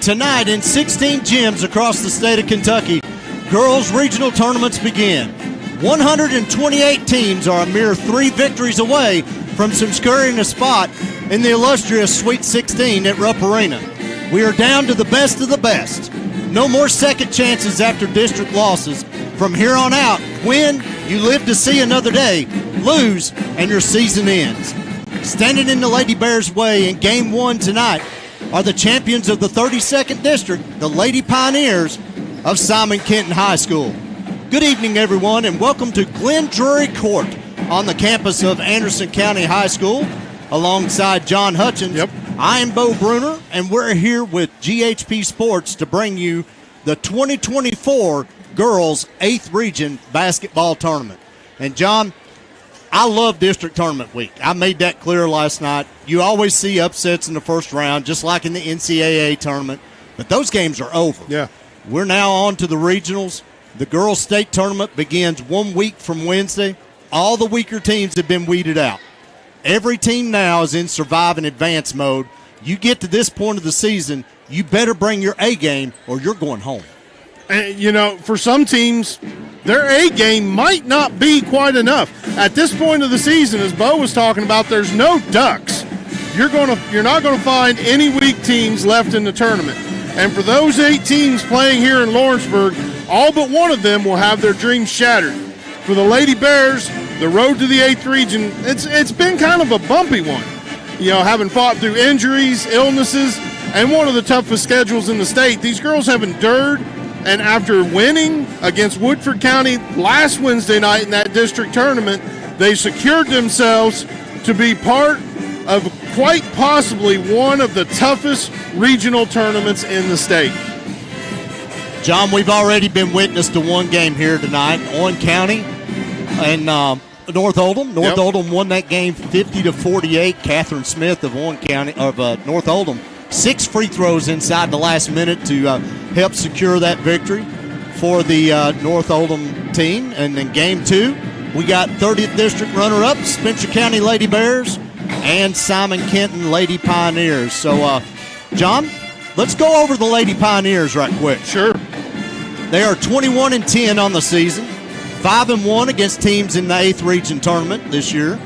Tonight in 16 gyms across the state of Kentucky, girls regional tournaments begin. 128 teams are a mere 3 victories away from securing a spot in the illustrious Sweet 16 at Rupp Arena. We are down to the best of the best. No more second chances after district losses. From here on out, win, you live to see another day. Lose, and your season ends. Standing in the Lady Bears' way in Game 1 tonight are the champions of the 32nd District, the Lady Pioneers of Simon Kenton High School. Good evening, everyone, and welcome to Glen Drury Court on the campus of Anderson County High School alongside John Hutchins. Yep. I am Bo Bruner, and we're here with GHP-SPORTS to bring you the 2024 Girls 8th Region Basketball Tournament. And, John, I love District Tournament Week. I made that clear last night. You always see upsets in the first round, just like in the NCAA tournament. But those games are over. Yeah. We're now on to the regionals. The girls' state tournament begins 1 week from Wednesday. All the weaker teams have been weeded out. Every team now is in survive and advance mode. You get to this point of the season, you better bring your A game or you're going home. And, you know, for some teams, their A game might not be quite enough. At this point of the season, as Bo was talking about, there's no ducks. You're not going to find any weak teams left in the tournament. And for those 8 teams playing here in Lawrenceburg, all but one of them will have their dreams shattered. For the Lady Bears, the road to the 8th region, it's been kind of a bumpy one. You know, having fought through injuries, illnesses, and one of the toughest schedules in the state, these girls have endured. And after winning against Woodford County last Wednesday night in that district tournament, they secured themselves to be part of quite possibly one of the toughest regional tournaments in the state. John, we've already been witness to one game here tonight, Owen County and North Oldham. North Oldham won that game 50-48. Catherine Smith of Owen County of North Oldham, 6 free throws inside the last minute to help secure that victory for the North Oldham team. And in Game 2, we got 30th District runner-up, Spencer County Lady Bears, and Simon Kenton Lady Pioneers. So, John, let's go over the Lady Pioneers right quick. Sure. They are 21-10 on the season, 5-1 against teams in the 8th Region tournament this year.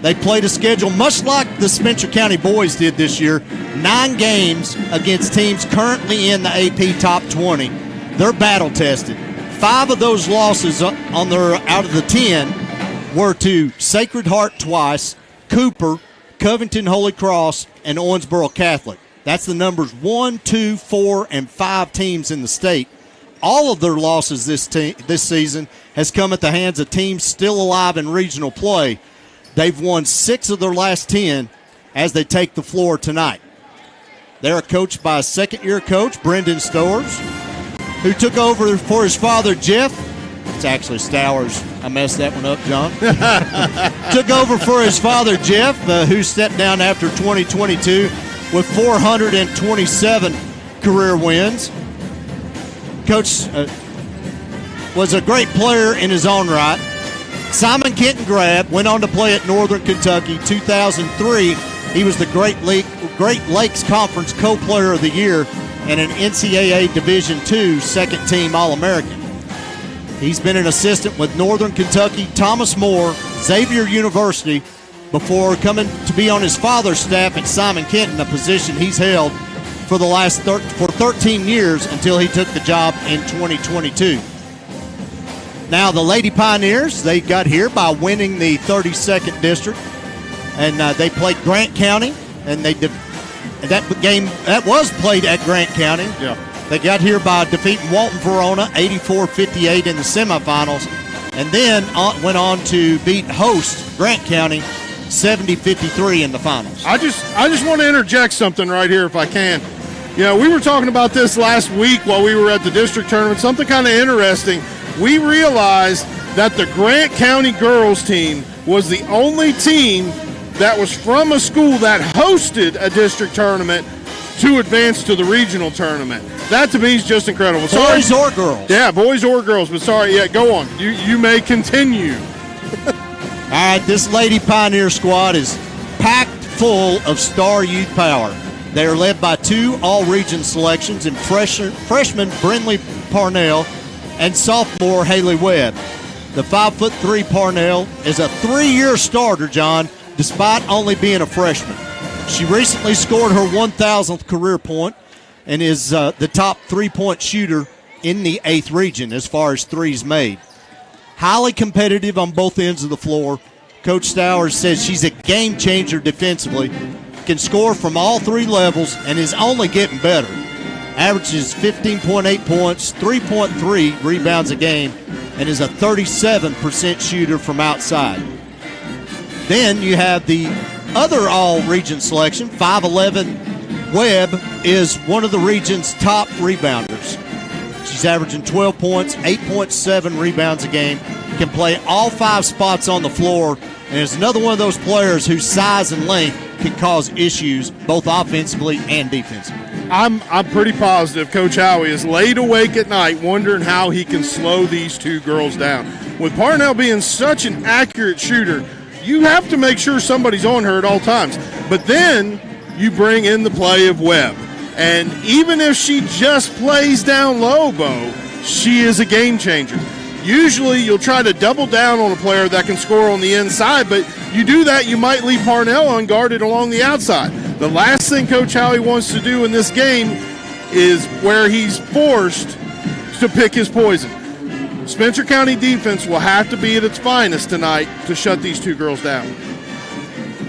They played a schedule much like the Spencer County boys did this year, 9 games against teams currently in the AP Top 20. They're battle-tested. 5 of those losses out of the 10 were to Sacred Heart twice, Cooper, Covington Holy Cross, and Owensboro Catholic. That's the numbers 1, 2, 4, and 5 teams in the state. All of their losses this season has come at the hands of teams still alive in regional play. They've won 6 of their last 10 as they take the floor tonight. They're coached by a second-year coach, Brendan Stowers, who took over for his father, Jeff. It's actually Stowers. I messed that one up, John. Took over for his father, Jeff, who stepped down after 2022 with 427 career wins. Coach was a great player in his own right. Simon Kenton grad, went on to play at Northern Kentucky. 2003, he was the Great Lakes Conference Co-Player of the Year and an NCAA Division II second-team All-American. He's been an assistant with Northern Kentucky, Thomas More, Xavier University, before coming to be on his father's staff at Simon Kenton, a position he's held for the last 13 years until he took the job in 2022. Now, the Lady Pioneers, they got here by winning the 32nd District, and they played Grant County, and that game that was played at Grant County. Yeah. They got here by defeating Walton Verona 84-58 in the semifinals, and then went on to beat host Grant County 70-53 in the finals. I just want to interject something right here if I can. You know, we were talking about this last week while we were at the district tournament, something kind of interesting. We realized that the Grant County girls team was the only team that was from a school that hosted a district tournament to advance to the regional tournament. That to me is just incredible. Boys or girls? Yeah, boys or girls. But sorry, yeah, go on. You may continue. All right, this Lady Pioneer squad is packed full of star youth power. They are led by 2 all-region selections in freshman Brinley Parnell and sophomore Haley Webb. The 5'3" Parnell is a 3-year starter, John, despite only being a freshman. She recently scored her 1,000th career point and is the top 3-point shooter in the 8th region as far as threes made. Highly competitive on both ends of the floor. Coach Stowers says she's a game changer defensively, can score from all 3 levels, and is only getting better. Averages 15.8 points, 3.3 rebounds a game, and is a 37% shooter from outside. Then you have the other all-region selection. 5'11" Webb is one of the region's top rebounders. She's averaging 12 points, 8.7 rebounds a game, can play all 5 spots on the floor, and is another one of those players whose size and length can cause issues both offensively and defensively. I'm pretty positive Coach Howie is laid awake at night wondering how he can slow these 2 girls down. With Parnell being such an accurate shooter, you have to make sure somebody's on her at all times. But then you bring in the play of Webb. And even if she just plays down low, Bo, she is a game changer. Usually you'll try to double down on a player that can score on the inside, but you do that, you might leave Parnell unguarded along the outside. The last thing Coach Howie wants to do in this game is where he's forced to pick his poison. Spencer County defense will have to be at its finest tonight to shut these 2 girls down.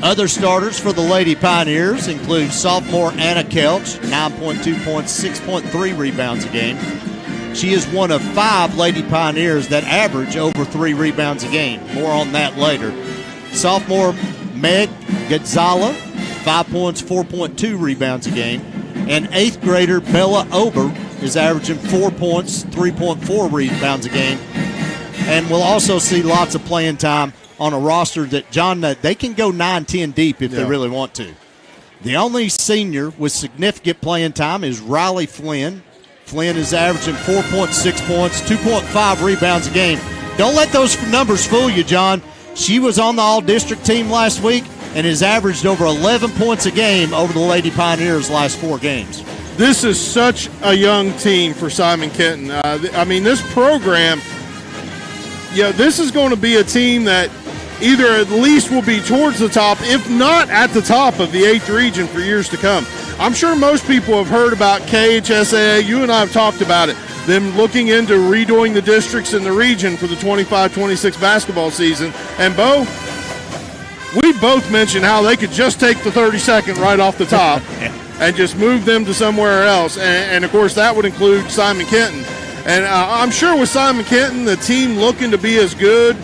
Other starters for the Lady Pioneers include sophomore Anna Kelch, 9.2 points, 6.3 rebounds a game. She is one of 5 Lady Pioneers that average over 3 rebounds a game. More on that later. Sophomore Meg Gonzala, 5 points, 4.2 rebounds a game. And 8th grader Bella Ober is averaging 4 points, 3.4 rebounds a game. And we'll also see lots of playing time on a roster that, John, they can go 9-10 deep if they really want to. The only senior with significant playing time is Riley Flynn. Flynn is averaging 4.6 points, 2.5 rebounds a game. Don't let those numbers fool you, John. She was on the all-district team last week and has averaged over 11 points a game over the Lady Pioneers' last 4 games. This is such a young team for Simon Kenton. This program, this is going to be a team that either at least will be towards the top, if not at the top of the 8th region for years to come. I'm sure most people have heard about KHSAA. You and I have talked about it, them looking into redoing the districts in the region for the 25-26 basketball season. And, Bo, we both mentioned how they could just take the 32nd right off the top and just move them to somewhere else. And, of course, that would include Simon Kenton. And I'm sure with Simon Kenton, the team looking to be as good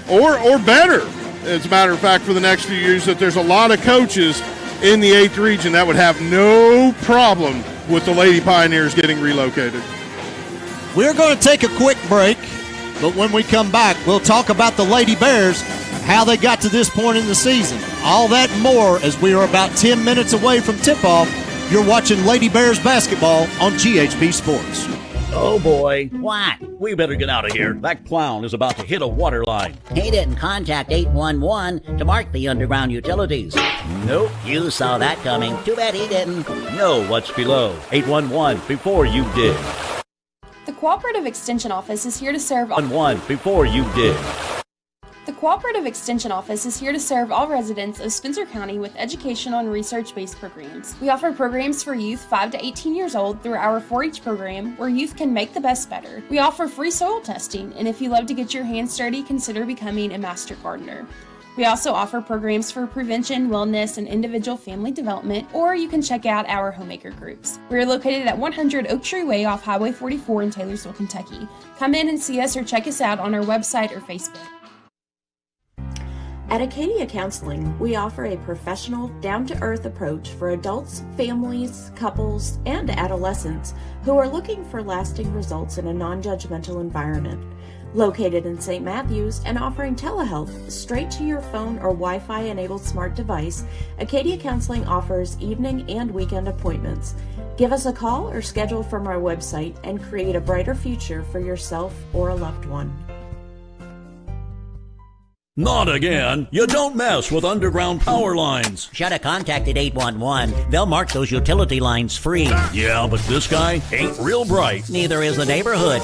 or better, as a matter of fact, for the next few years, that there's a lot of coaches in the 8th region that would have no problem with the Lady Pioneers getting relocated. We're going to take a quick break, but when we come back, we'll talk about the Lady Bears, how they got to this point in the season. All that and more as we are about 10 minutes away from tip-off. You're watching Lady Bears basketball on GHP Sports. Oh, boy. What? We better get out of here. That clown is about to hit a water line. He didn't contact 811 to mark the underground utilities. Nope. You saw that coming. Too bad he didn't. Know what's below. 811 before you did. The Cooperative Extension Office is here to serve all... 1 before you did. The Cooperative Extension Office is here to serve all residents of Spencer County with educational and research-based programs. We offer programs for youth 5 to 18 years old through our 4-H program, where youth can make the best better. We offer free soil testing, and if you love to get your hands dirty, consider becoming a master gardener. We also offer programs for prevention, wellness, and individual family development, or you can check out our homemaker groups. We are located at 100 Oak Tree Way off Highway 44 in Taylorsville, Kentucky. Come in and see us or check us out on our website or Facebook. At Acadia Counseling, we offer a professional, down-to-earth approach for adults, families, couples, and adolescents who are looking for lasting results in a non-judgmental environment. Located in St. Matthews and offering telehealth straight to your phone or Wi-Fi enabled smart device, Acadia Counseling offers evening and weekend appointments. Give us a call or schedule from our website and create a brighter future for yourself or a loved one. Not again. You don't mess with underground power lines. Should have contacted 811. They'll mark those utility lines free. Yeah, but this guy ain't real bright. Neither is the neighborhood.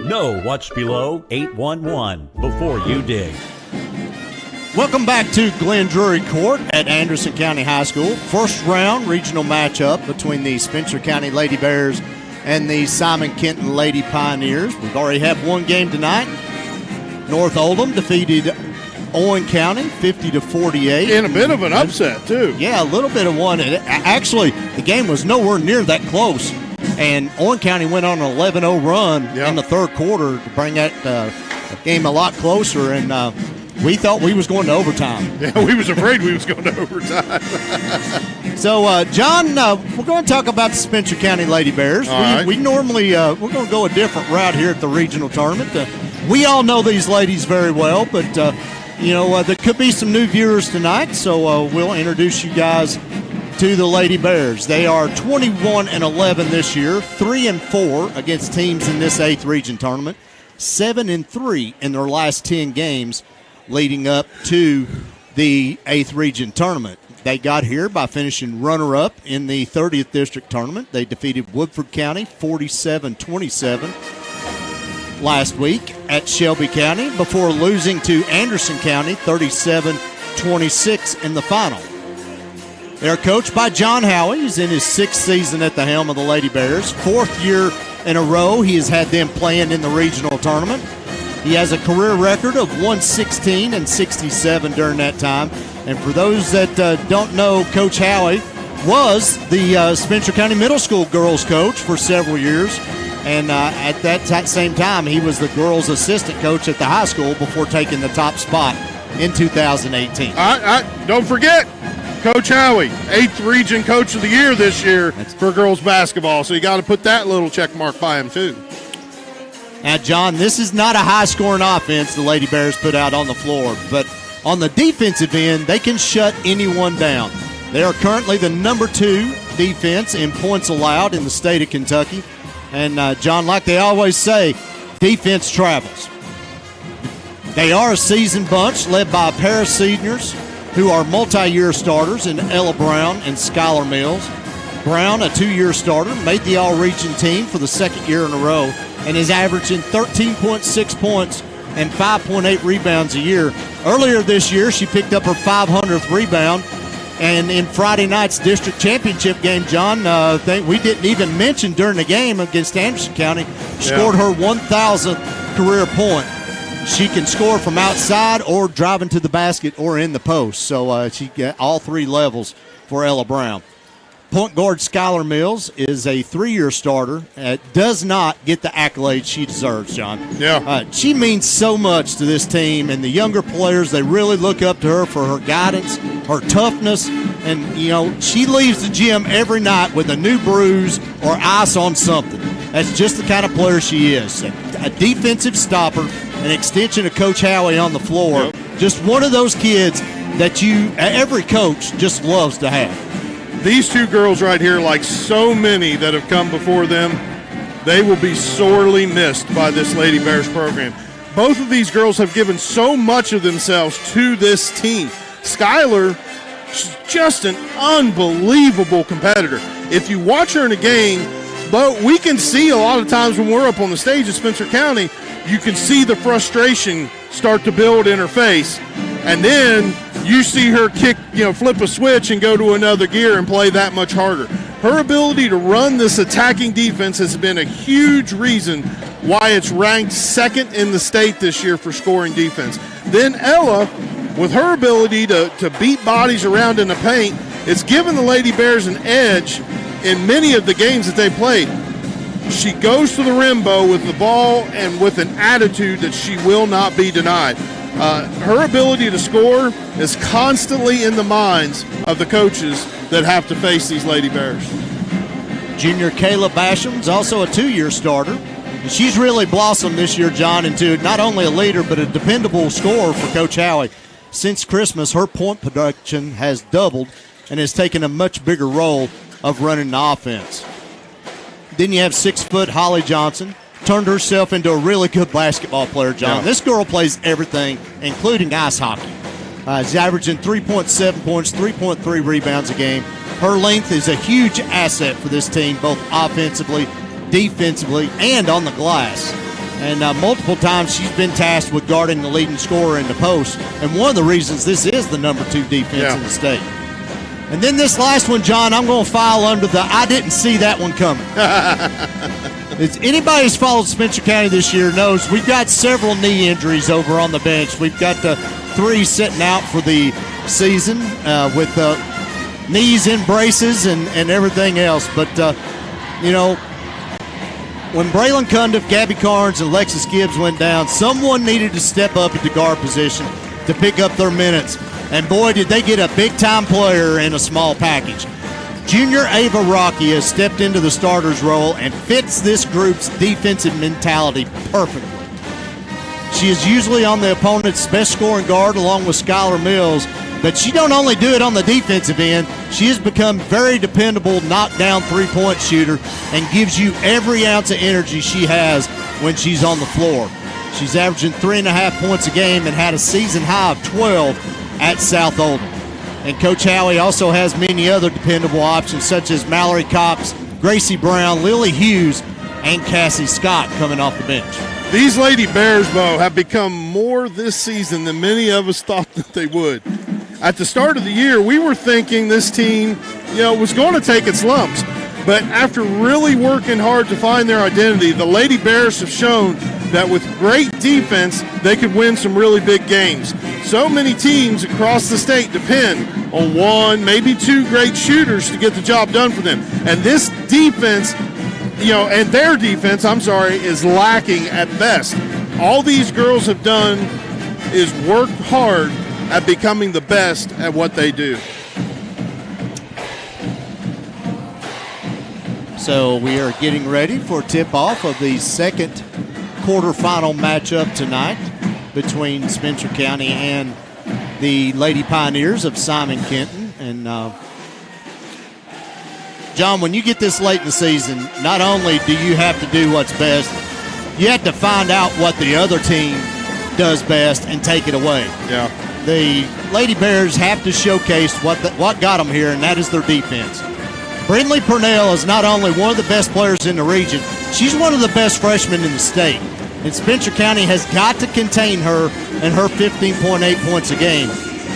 Know what's below 811 before you dig. Welcome back to Glen Drury Court at Anderson County High School. First round regional matchup between the Spencer County Lady Bears and the Simon Kenton Lady Pioneers. We've already had one game tonight. North Oldham defeated Owen County 50-48. In a bit of an upset, too. Yeah, a little bit of one. Actually, the game was nowhere near that close. And Owen County went on an 11-0 run in the third quarter to bring that game a lot closer. And we thought we was going to overtime. Yeah, we was afraid we was going to overtime. So, John, we're going to talk about the Spencer County Lady Bears. We normally we're going to go a different route here at the regional tournament. We all know these ladies very well, but there could be some new viewers tonight. So we'll introduce you guys to the Lady Bears. They are 21-11 this year, 3-4 against teams in this 8th region tournament, 7-3 in their last 10 games leading up to the 8th region tournament. They got here by finishing runner-up in the 30th district tournament. They defeated Woodford County 47-27 last week at Shelby County before losing to Anderson County 37-26 in the final. They're coached by John Howey. He's in his 6th season at the helm of the Lady Bears. 4th year in a row he has had them playing in the regional tournament. He has a career record of 116-67 during that time. And for those that don't know, Coach Howey was the Spencer County Middle School girls coach for several years. And at that same time, he was the girls' assistant coach at the high school before taking the top spot in 2018. Don't forget, Coach Howey, 8th Region Coach of the Year this year for girls basketball. So you got to put that little check mark by him, too. Now, John, this is not a high-scoring offense the Lady Bears put out on the floor. But on the defensive end, they can shut anyone down. They are currently the number 2 defense in points allowed in the state of Kentucky. And, John, like they always say, defense travels. They are a seasoned bunch led by a pair of seniors who are multi-year starters in Ella Brown and Skylar Mills. Brown, a 2-year starter, made the all-region team for the 2nd year in a row and is averaging 13.6 points and 5.8 rebounds a year. Earlier this year, she picked up her 500th rebound. And in Friday night's district championship game, John, we didn't even mention during the game against Anderson County, scored her 1,000th career point. She can score from outside or driving to the basket or in the post. So she got all 3 levels for Ella Brown. Point guard Skylar Mills is a 3-year starter. Does not get the accolades she deserves, John. Yeah. She means so much to this team, and the younger players, they really look up to her for her guidance, her toughness, and, she leaves the gym every night with a new bruise or ice on something. That's just the kind of player she is. A defensive stopper, an extension of Coach Howey on the floor. Yep. Just one of those kids that every coach just loves to have. These 2 girls right here, like so many that have come before them, they will be sorely missed by this Lady Bears program. Both of these girls have given so much of themselves to this team. Skylar, she's just an unbelievable competitor. If you watch her in a game, but we can see a lot of times when we're up on the stage at Spencer County, you can see the frustration start to build in her face. And then you see her flip a switch and go to another gear and play that much harder. Her ability to run this attacking defense has been a huge reason why it's ranked 2nd in the state this year for scoring defense. Then Ella, with her ability to beat bodies around in the paint, it's given the Lady Bears an edge in many of the games that they played. She goes to the rim, Bo, with the ball and with an attitude that she will not be denied. Her ability to score is constantly in the minds of the coaches that have to face these Lady Bears. Junior Kayla Basham's also a 2-year starter. And she's really blossomed this year, John, into not only a leader but a dependable scorer for Coach Howey. Since Christmas, her point production has doubled and has taken a much bigger role of running the offense. Then you have 6-foot Holly Johnson, turned herself into a really good basketball player, John. Yeah. This girl plays everything, including ice hockey. She's averaging 3.7 points, 3.3 rebounds a game. Her length is a huge asset for this team, both offensively, defensively, and on the glass. And multiple times she's been tasked with guarding the leading scorer in the post. And one of the reasons this is the number 2 defense in the state. And then this last one, John, I'm going to file under the I didn't see that one coming. It's anybody who's followed Spencer County this year knows we've got several knee injuries over on the bench. We've got 3 sitting out for the season with knees in braces and everything else. But, when Braylon Cundiff, Gabby Carnes, and Alexis Gibbs went down, someone needed to step up at the guard position to pick up their minutes. And boy, did they get a big-time player in a small package. Junior Ava Rocky has stepped into the starter's role and fits this group's defensive mentality perfectly. She is usually on the opponent's best scoring guard along with Skylar Mills, but she don't only do it on the defensive end, she has become very dependable knockdown three-point shooter and gives you every ounce of energy she has when she's on the floor. She's averaging 3.5 points a game and had a season high of 12 at South Oldham. And Coach Howie also has many other dependable options such as Mallory Cops, Gracie Brown, Lily Hughes, and Cassie Scott coming off the bench. These Lady Bears, Bo, have become more this season than many of us thought that they would. At the start of the year, we were thinking this team, was going to take its lumps. But after really working hard to find their identity, the Lady Bears have shown that with great defense, they could win some really big games. So many teams across the state depend on 1, maybe 2 great shooters to get the job done for them. And this defense, and their defense, is lacking at best. All these girls have done is work hard at becoming the best at what they do. So we are getting ready for tip-off of the second quarterfinal matchup tonight between Spencer County and the Lady Pioneers of Simon Kenton. And John, when you get this late in the season, not only do you have to do what's best, you have to find out what the other team does best and take it away. Yeah. The Lady Bears have to showcase what got them here, and that is their defense. Brindley Purnell is not only one of the best players in the region, she's one of the best freshmen in the state. And Spencer County has got to contain her and her 15.8 points a game.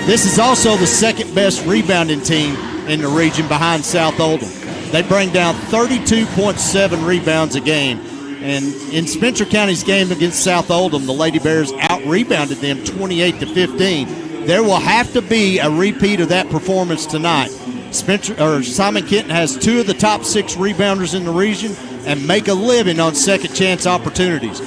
This is also the second best rebounding team in the region behind South Oldham. They bring down 32.7 rebounds a game. And in Spencer County's game against South Oldham, the Lady Bears out-rebounded them 28-15. There will have to be a repeat of that performance tonight. Simon Kenton has 2 of the top 6 rebounders in the region and make a living on second chance opportunities.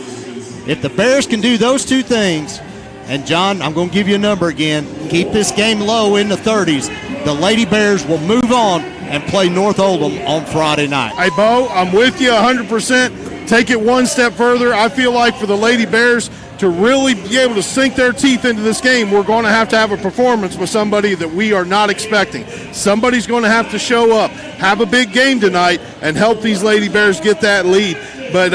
If the Bears can do those 2 things, and John, I'm going to give you a number again, keep this game low in the 30s, the Lady Bears will move on and play North Oldham on Friday night. Hey, Bo, I'm with you 100%. Take it one step further. I feel like for the Lady Bears to really be able to sink their teeth into this game, we're going to have a performance with somebody that we are not expecting. Somebody's going to have to show up, have a big game tonight, and help these Lady Bears get that lead. But,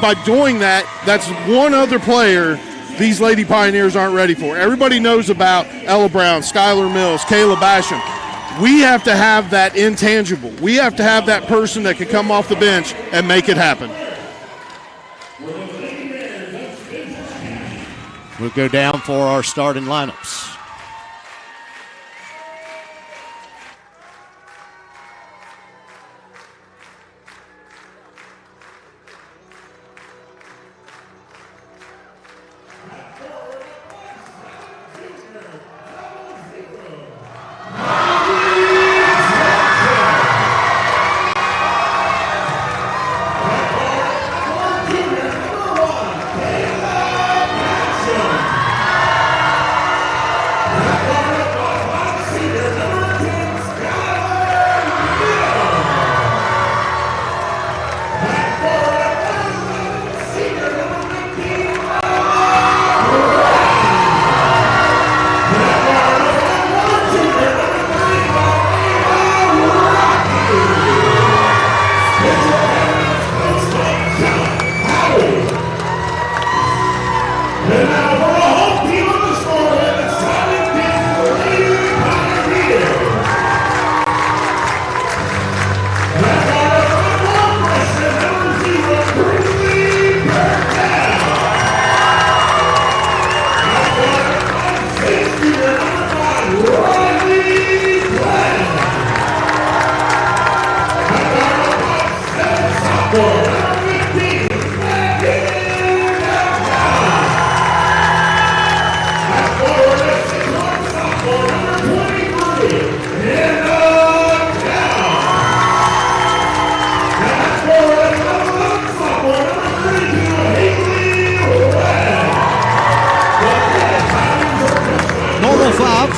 by doing that, that's one other player these Lady Pioneers aren't ready for. Everybody knows about Ella Brown, Skylar Mills, Kayla Basham. We have to have that intangible. We have to have that person that can come off the bench and make it happen. We'll go down for our starting lineups.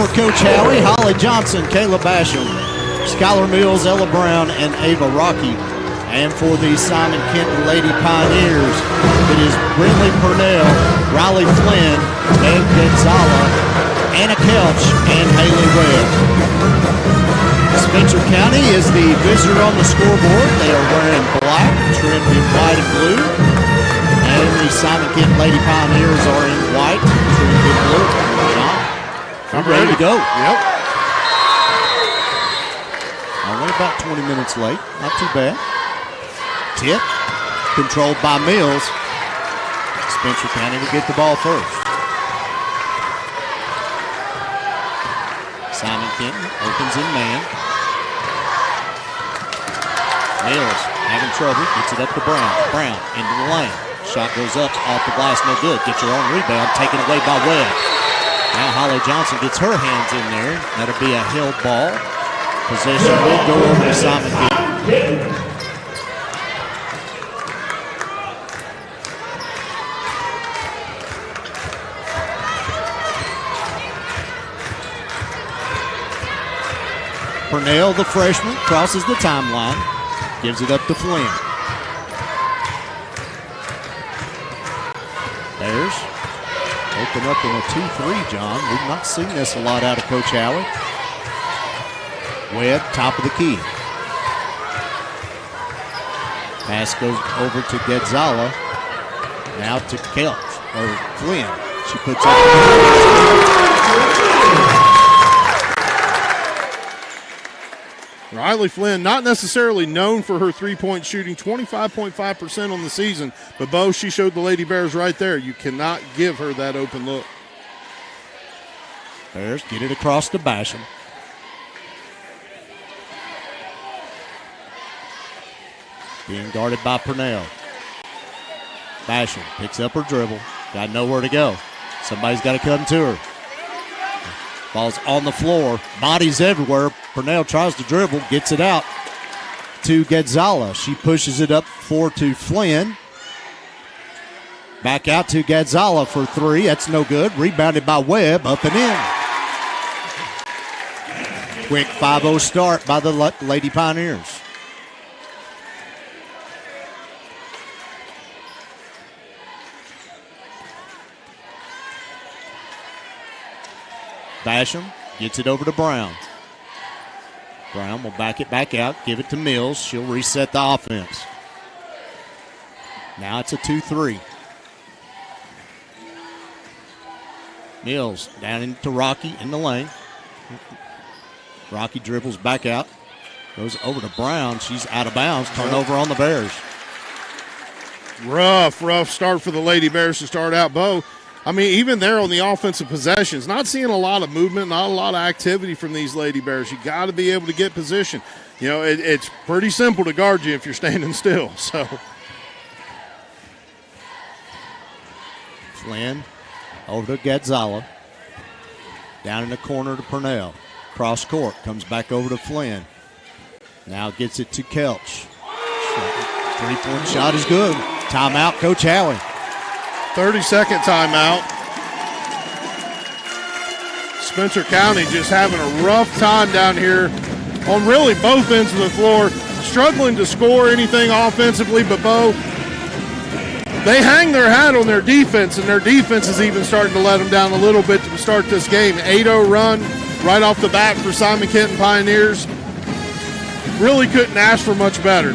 for Coach Howie, Holly Johnson, Kayla Basham, Skylar Mills, Ella Brown, and Ava Rocky. And for the Simon Kenton Lady Pioneers, it is Brinley Purnell, Riley Flynn, Meg Gonzala, Anna Kelch, and Haley Webb. Spencer County is the visitor on the scoreboard. They are wearing black, trimmed in white and blue. And the Simon Kenton Lady Pioneers are in white, trimmed in blue. John, I'm ready to go. Yep. Only about 20 minutes late. Not too bad. Tip, controlled by Mills. Spencer County will get the ball first. Simon Kenton opens in man. Mills having trouble, gets it up to Brown. Brown into the lane. Shot goes up, off the glass, no good. Gets her own rebound, taken away by Webb. Now Holly Johnson gets her hands in there. That'll be a held ball. Possession will go over to Simon Kenton. Purnell, the freshman, crosses the timeline, gives it up to Flynn. Bears open up in a 2-3, John. We've not seen this a lot out of Coach Howie. Webb, top of the key. Pass goes over to Gonzala. Now to Kelch, or Flynn. She puts up. Riley Flynn, not necessarily known for her three-point shooting, 25.5% on the season. But, Bo, she showed the Lady Bears right there. You cannot give her that open look. Bears get it across to Basham. Being guarded by Purnell. Basham picks up her dribble. Got nowhere to go. Somebody's got to come to her. Ball's on the floor. Bodies everywhere. Purnell tries to dribble, gets it out to Gonzala. She pushes it up to Flynn. Back out to Gonzala for three. That's no good. Rebounded by Webb, up and in. Quick 5-0 start by the Lady Pioneers. Basham gets it over to Brown. Brown will back it back out, give it to Mills. She'll reset the offense. Now it's a 2-3. Mills down into Rocky in the lane. Rocky dribbles back out. Goes over to Brown. She's out of bounds. Turnover on the Bears. Rough start for the Lady Bears to start out, Bo. I mean, even there on the offensive possessions, not seeing a lot of movement, not a lot of activity from these Lady Bears. You got to be able to get position. You know, it's pretty simple to guard you if you're standing still. So Flynn over to Gonzala. Down in the corner to Purnell. Cross court, comes back over to Flynn. Now gets it to Kelch. Three-point shot is good. Timeout, Coach Howie. 30-second timeout. Spencer County just having a rough time down here on really both ends of the floor, struggling to score anything offensively, but Bo, they hang their hat on their defense, and their defense is even starting to let them down a little bit to start this game. 8-0 run right off the bat for Simon Kenton Pioneers. Really couldn't ask for much better,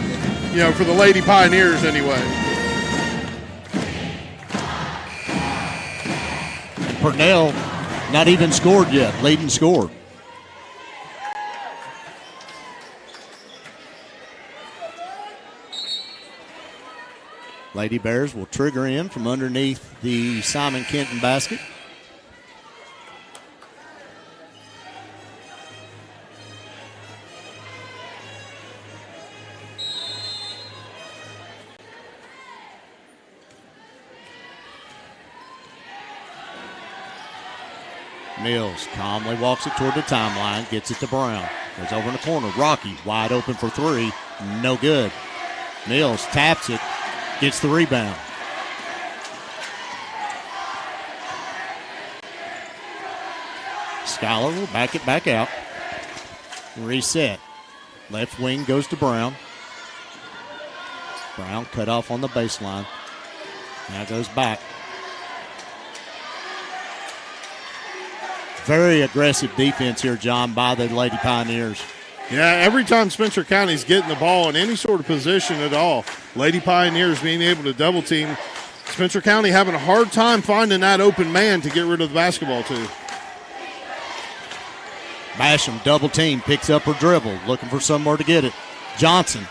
you know, for the Lady Pioneers anyway. Purnell not even scored yet, leading scorer. Lady Bears will trigger in from underneath the Simon Kenton basket. Mills calmly walks it toward the timeline, gets it to Brown. Goes over in the corner. Rocky wide open for three. No good. Mills taps it, gets the rebound. Schuyler will back it back out. Reset. Left wing goes to Brown. Brown cut off on the baseline. Now goes back. Very aggressive defense here, John, by the Lady Pioneers. Yeah, every time Spencer County's getting the ball in any sort of position at all, Lady Pioneers being able to double team. Spencer County having a hard time finding that open man to get rid of the basketball to. Basham, double team, picks up her dribble, looking for somewhere to get it. Johnson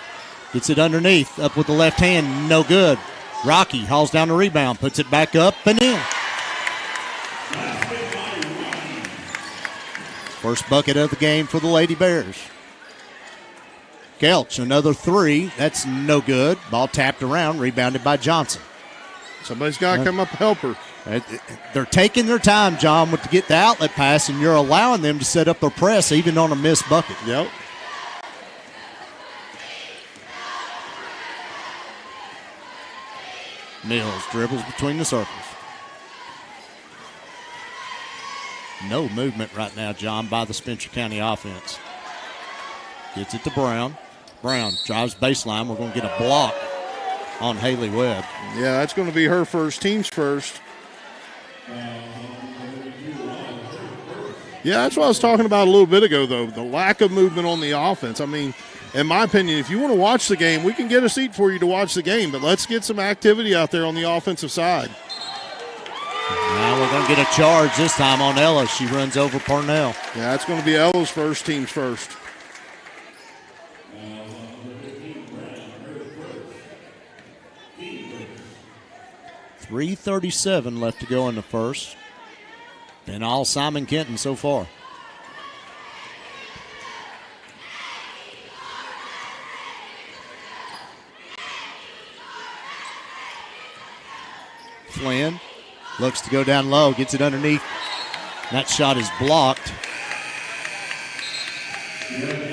gets it underneath, up with the left hand, no good. Rocky hauls down the rebound, puts it back up and in. First bucket of the game for the Lady Bears. Kelch, another three. That's no good. Ball tapped around, rebounded by Johnson. Somebody's got to come up and help her. They're taking their time, John, to get the outlet pass, and you're allowing them to set up their press even on a missed bucket. Yep. Mills dribbles between the circles. No movement right now, John, by the Spencer County offense. Gets it to Brown. Brown drives baseline. We're going to get a block on Haley Webb. Yeah, that's going to be her first, team's first. Yeah, that's what I was talking about a little bit ago, though. The lack of movement on the offense. I mean, in my opinion, if you want to watch the game, we can get a seat for you to watch the game, but let's get some activity out there on the offensive side. Now we're going to get a charge this time on Ella. She runs over Parnell. Yeah, that's going to be Ella's first, team's first. .337 left to go in the first. Been all Simon Kenton so far. Flynn looks to go down low, gets it underneath. That shot is blocked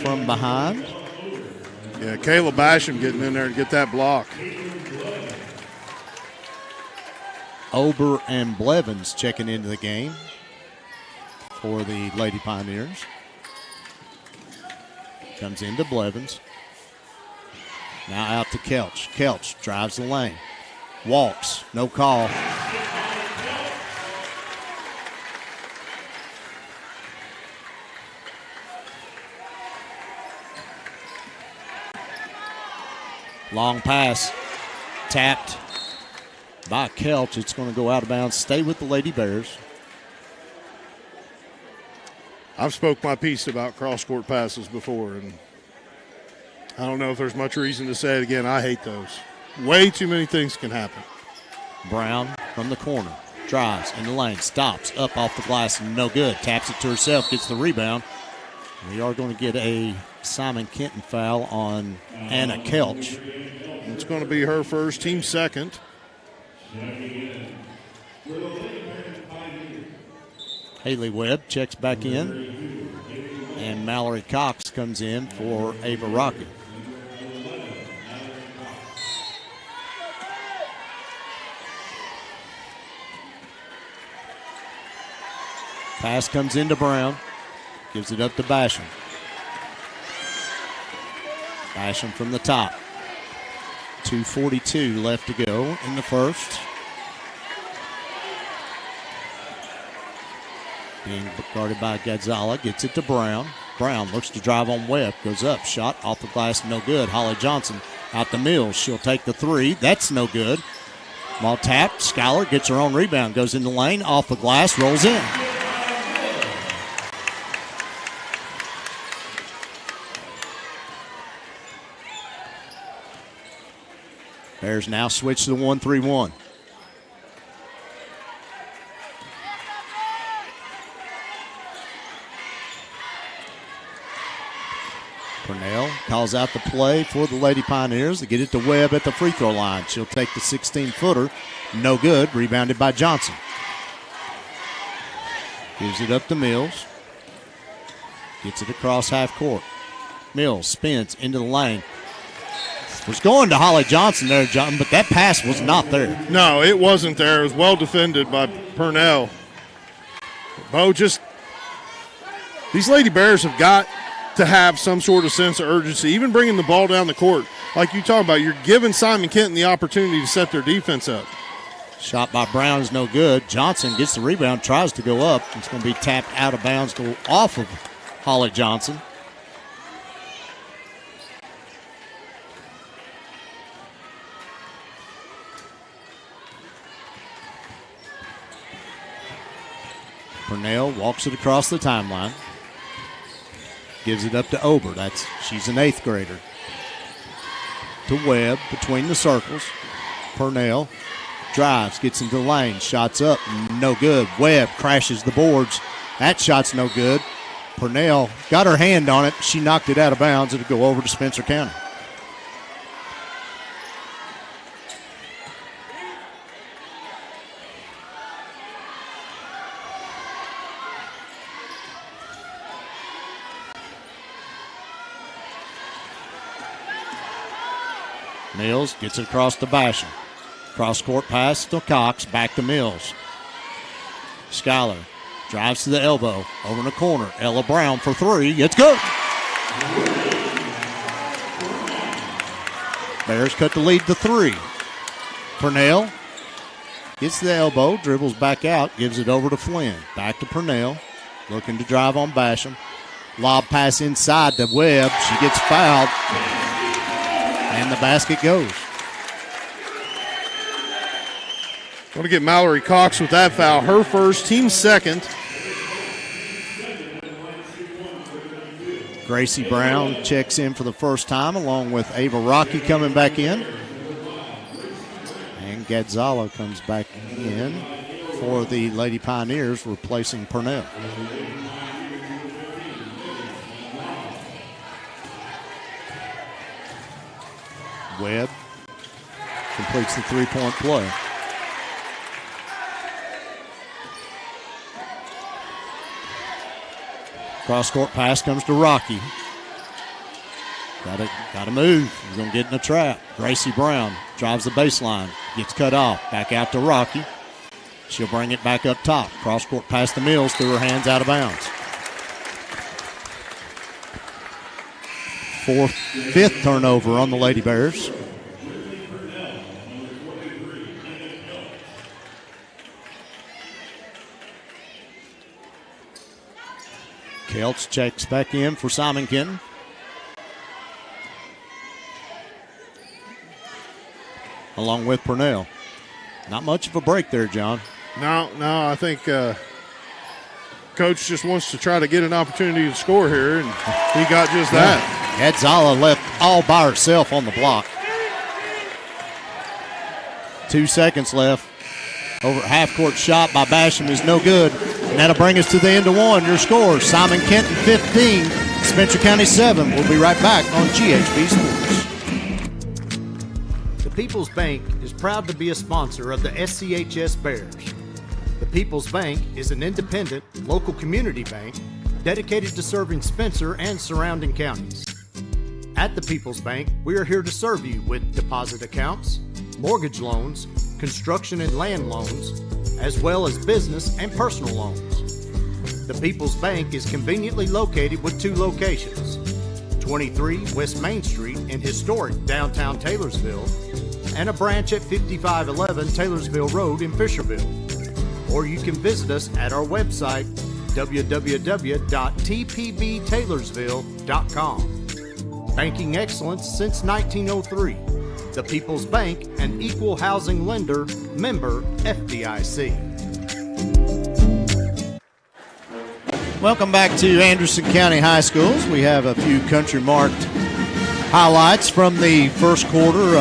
from behind. Yeah, Kayla Basham getting in there to get that block. Ober and Blevins checking into the game for the Lady Pioneers. Comes into Blevins. Now out to Kelch. Kelch drives the lane. Walks. No call. Long pass. Tapped by Kelch. It's going to go out of bounds. Stay with the Lady Bears. I've spoke my piece about cross-court passes before, and I don't know if there's much reason to say it again. I hate those. Way too many things can happen. Brown from the corner. Drives in the lane. Stops. Up off the glass. No good. Taps it to herself. Gets the rebound. We are going to get a Simon Kenton foul on Anna Kelch. It's going to be her first, team second. Haley Webb checks back in. And Mallory Cox comes in for Ava Rocky. Pass comes into Brown. Gives it up to Basham. Basham from the top. 2:42 left to go in the first. Being guarded by Gonzala. Gets it to Brown. Brown looks to drive on Webb. Goes up. Shot off the glass. No good. Holly Johnson out the Mills. She'll take the three. That's no good. Ball tapped. Schuyler gets her own rebound. Goes in the lane. Off the glass. Rolls in. Bears now switch to the 1-3-1. Purnell calls out the play for the Lady Pioneers. They get it to Webb at the free throw line. She'll take the 16-footer. No good. Rebounded by Johnson. Gives it up to Mills. Gets it across half court. Mills spins into the lane. Was going to Holly Johnson there, John, but that pass was not there. No, it wasn't there. It was well defended by Purnell. Bo just these Lady Bears have got to have some sort of sense of urgency, even bringing the ball down the court. Like you talk about, you're giving Simon Kenton the opportunity to set their defense up. Shot by Brown is no good. Johnson gets the rebound, tries to go up. It's going to be tapped out of bounds, go off of Holly Johnson. Purnell walks it across the timeline. Gives it up to Ober. She's an 8th grader. To Webb between the circles. Purnell drives, gets into the lane, shots up, no good. Webb crashes the boards. That shot's no good. Purnell got her hand on it. She knocked it out of bounds. It'll go over to Spencer County. Mills gets it across to Basham. Cross-court pass to Cox, back to Mills. Schuyler drives to the elbow, over in the corner. Ella Brown for 3. It's good. Bears cut the lead to 3. Purnell gets the elbow, dribbles back out, gives it over to Flynn. Back to Purnell, looking to drive on Basham. Lob pass inside to Webb. She gets fouled. And the basket goes. Want to get Mallory Cox with that foul. Her first, team second. Gracie Brown checks in for the first time, along with Ava Rocky coming back in. And Gadzala comes back in for the Lady Pioneers, replacing Purnell. Webb completes the three-point play. Cross-court pass comes to Rocky. Gotta move. He's going to get in a trap. Gracie Brown drives the baseline. Gets cut off. Back out to Rocky. She'll bring it back up top. Cross-court pass to Mills through her hands out of bounds. 5th turnover on the Lady Bears. Kelts checks back in for Simon Kenton. Along with Purnell. Not much of a break there, John. No, I think Coach just wants to try to get an opportunity to score here, and he got just that. Gadzala left all by herself on the block. 2 seconds left. Over half-court shot by Basham is no good. And that'll bring us to the end of one. Your scores, Simon Kenton 15, Spencer County 7. We'll be right back on GHP Sports. The People's Bank is proud to be a sponsor of the SCHS Bears. The People's Bank is an independent, local community bank dedicated to serving Spencer and surrounding counties. At the People's Bank, we are here to serve you with deposit accounts, mortgage loans, construction and land loans, as well as business and personal loans. The People's Bank is conveniently located with 2 locations, 23 West Main Street in historic downtown Taylorsville, and a branch at 5511 Taylorsville Road in Fisherville. Or you can visit us at our website, www.tpbtaylorsville.com. Banking excellence since 1903. The People's Bank, an equal housing lender, member FDIC. Welcome back to Anderson County High Schools. We have a few country-marked highlights from the first quarter.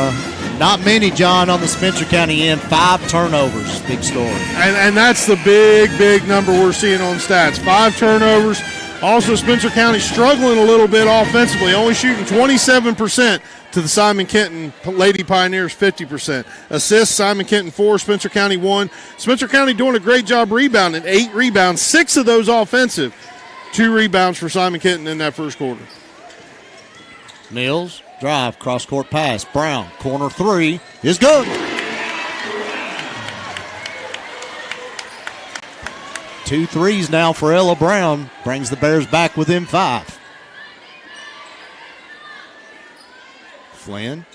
Not many, John, on the Spencer County end. 5 turnovers. Big story. And that's the big number we're seeing on stats. 5 turnovers. Also, Spencer County struggling a little bit offensively, only shooting 27% to the Simon Kenton Lady Pioneers 50%. Assists, Simon Kenton 4, Spencer County 1. Spencer County doing a great job rebounding, 8 rebounds, 6 of those offensive. 2 rebounds for Simon Kenton in that first quarter. Mills, drive, cross-court pass. Brown, corner 3 is good. 2 threes now for Ella Brown. Brings the Bears back within 5. Flynn.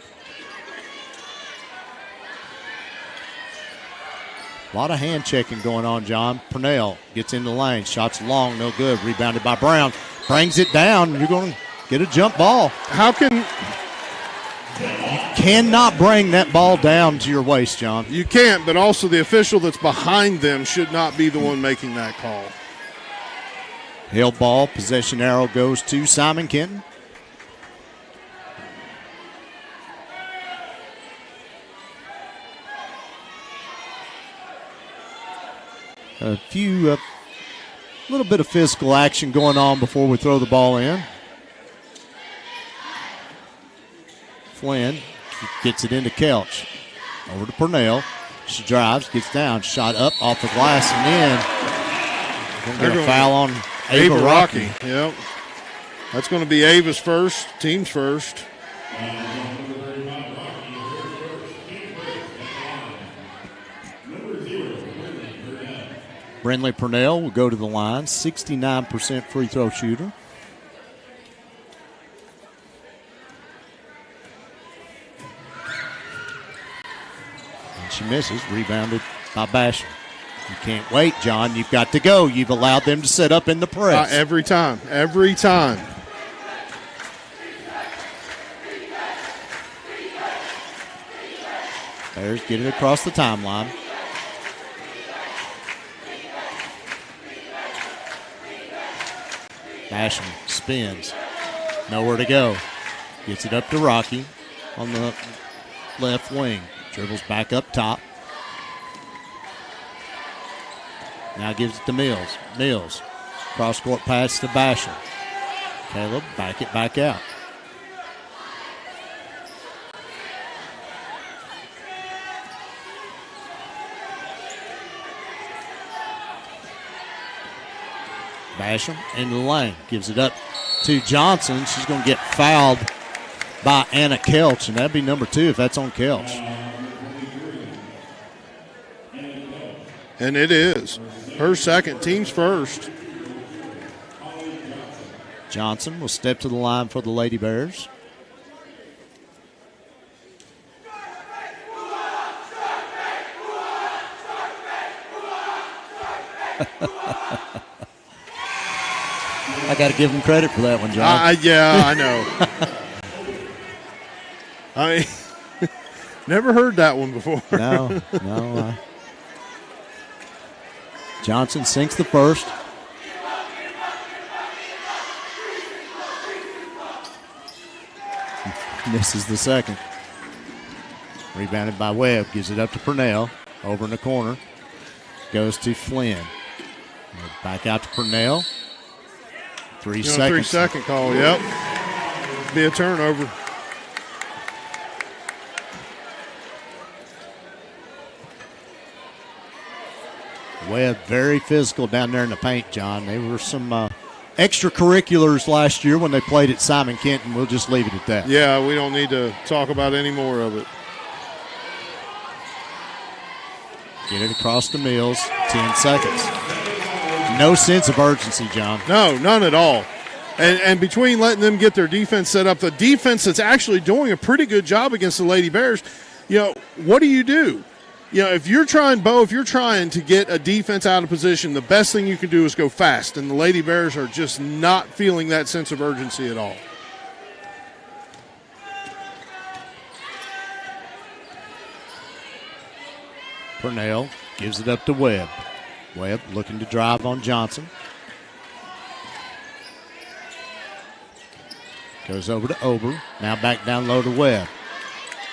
A lot of hand checking going on, John. Purnell gets in the lane. Shots long, no good. Rebounded by Brown. Brings it down. You're going to get a jump ball. Cannot bring that ball down to your waist, John. You can't, but also the official that's behind them should not be the one making that call. Held ball. Possession arrow goes to Simon Kenton. A little bit of physical action going on before we throw the ball in. Flynn gets it into Kelch. Over to Purnell. She drives, gets down, shot up off the glass and in. Going to get a foul on Ava Rocky. Yep. That's going to be Ava's first, team's first. Brinley Purnell will go to the line, 69% free throw shooter. And she misses, rebounded by Basham. You can't wait, John. You've got to go. You've allowed them to set up in the press. Every time. Every time. Bears get it across the timeline. Basham spins. Nowhere to go. Gets it up to Rocky on the left wing. Dribbles back up top. Now gives it to Mills. Mills. Cross-court pass to Basham. Caleb, back it back out. Basham in the lane. Gives it up to Johnson. She's going to get fouled by Anna Kelch, and that'd be number 2 if that's on Kelch. And it is. Her second, team's first. Johnson will step to the line for the Lady Bears. I got to give them credit for that one, John. Yeah, I know. I never heard that one before. No. Johnson sinks the first. Misses the second. Rebounded by Webb. Gives it up to Purnell. Over in the corner. Goes to Flynn. Back out to Purnell. 3 seconds. 3-second call, yep. Be a turnover. Webb very physical down there in the paint, John. They were some extracurriculars last year when they played at Simon Kenton. We'll just leave it at that. Yeah, we don't need to talk about any more of it. Get it across to Mills. 10 seconds. No sense of urgency, John. No, none at all. And between letting them get their defense set up, the defense that's actually doing a pretty good job against the Lady Bears, what do? If you're trying, Bo, if you're trying to get a defense out of position, the best thing you can do is go fast. And the Lady Bears are just not feeling that sense of urgency at all. Purnell gives it up to Webb. Webb looking to drive on Johnson. Goes over to Ober. Now back down low to Webb.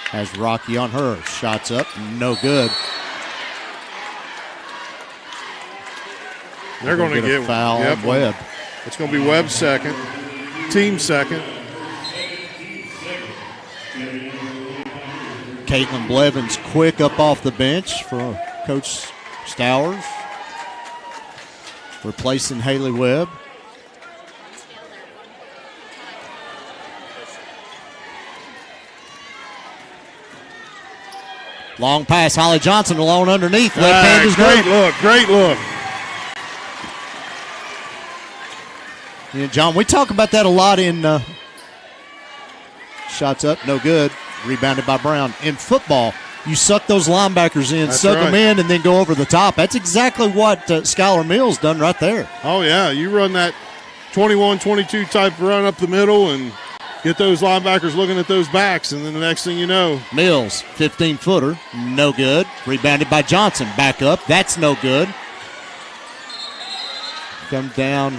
Has Rocky on her. Shots up. No good. They're going to get a foul on Webb. It's going to be Webb's second. Team second. Caitlin Blevins quick up off the bench for Coach Stowers. Replacing Haley Webb. Long pass, Holly Johnson alone underneath. Great look. John, we talk about that a lot in shots up, no good, rebounded by Brown. In football, you suck those linebackers in, them in, and then go over the top. That's exactly what Skylar Mills done right there. Oh, yeah. You run that 21-22 type run up the middle and get those linebackers looking at those backs, and then the next thing you know. Mills, 15-footer, no good. Rebounded by Johnson, back up. That's no good. Come down.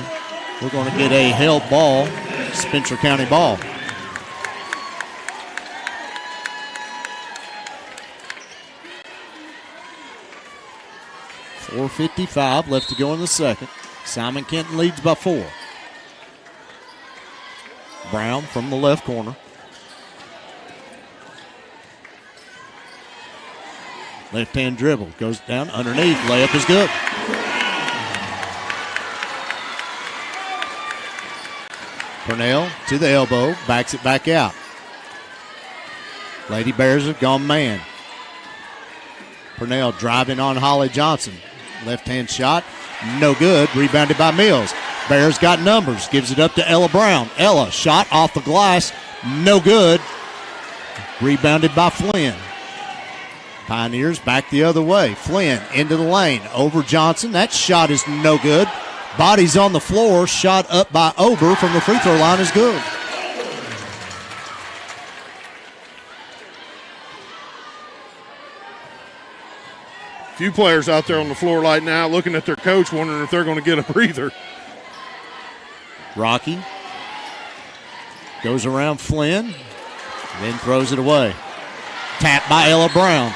We're going to get a held ball, Spencer County ball. .455 left to go in the second. Simon Kenton leads by 4. Brown from the left corner. Left-hand dribble. Goes down underneath. Layup is good. Purnell to the elbow. Backs it back out. Lady Bears have gone man. Purnell driving on Holly Johnson. Left-hand shot. No good. Rebounded by Mills. Bears got numbers. Gives it up to Ella Brown. Ella, shot off the glass. No good. Rebounded by Flynn. Pioneers back the other way. Flynn into the lane. Over Johnson. That shot is no good. Bodies on the floor. Shot up by Ober from the free throw line is good. Few players out there on the floor right now looking at their coach wondering if they're going to get a breather. Rocky goes around Flynn, then throws it away. Tap by Ella Brown.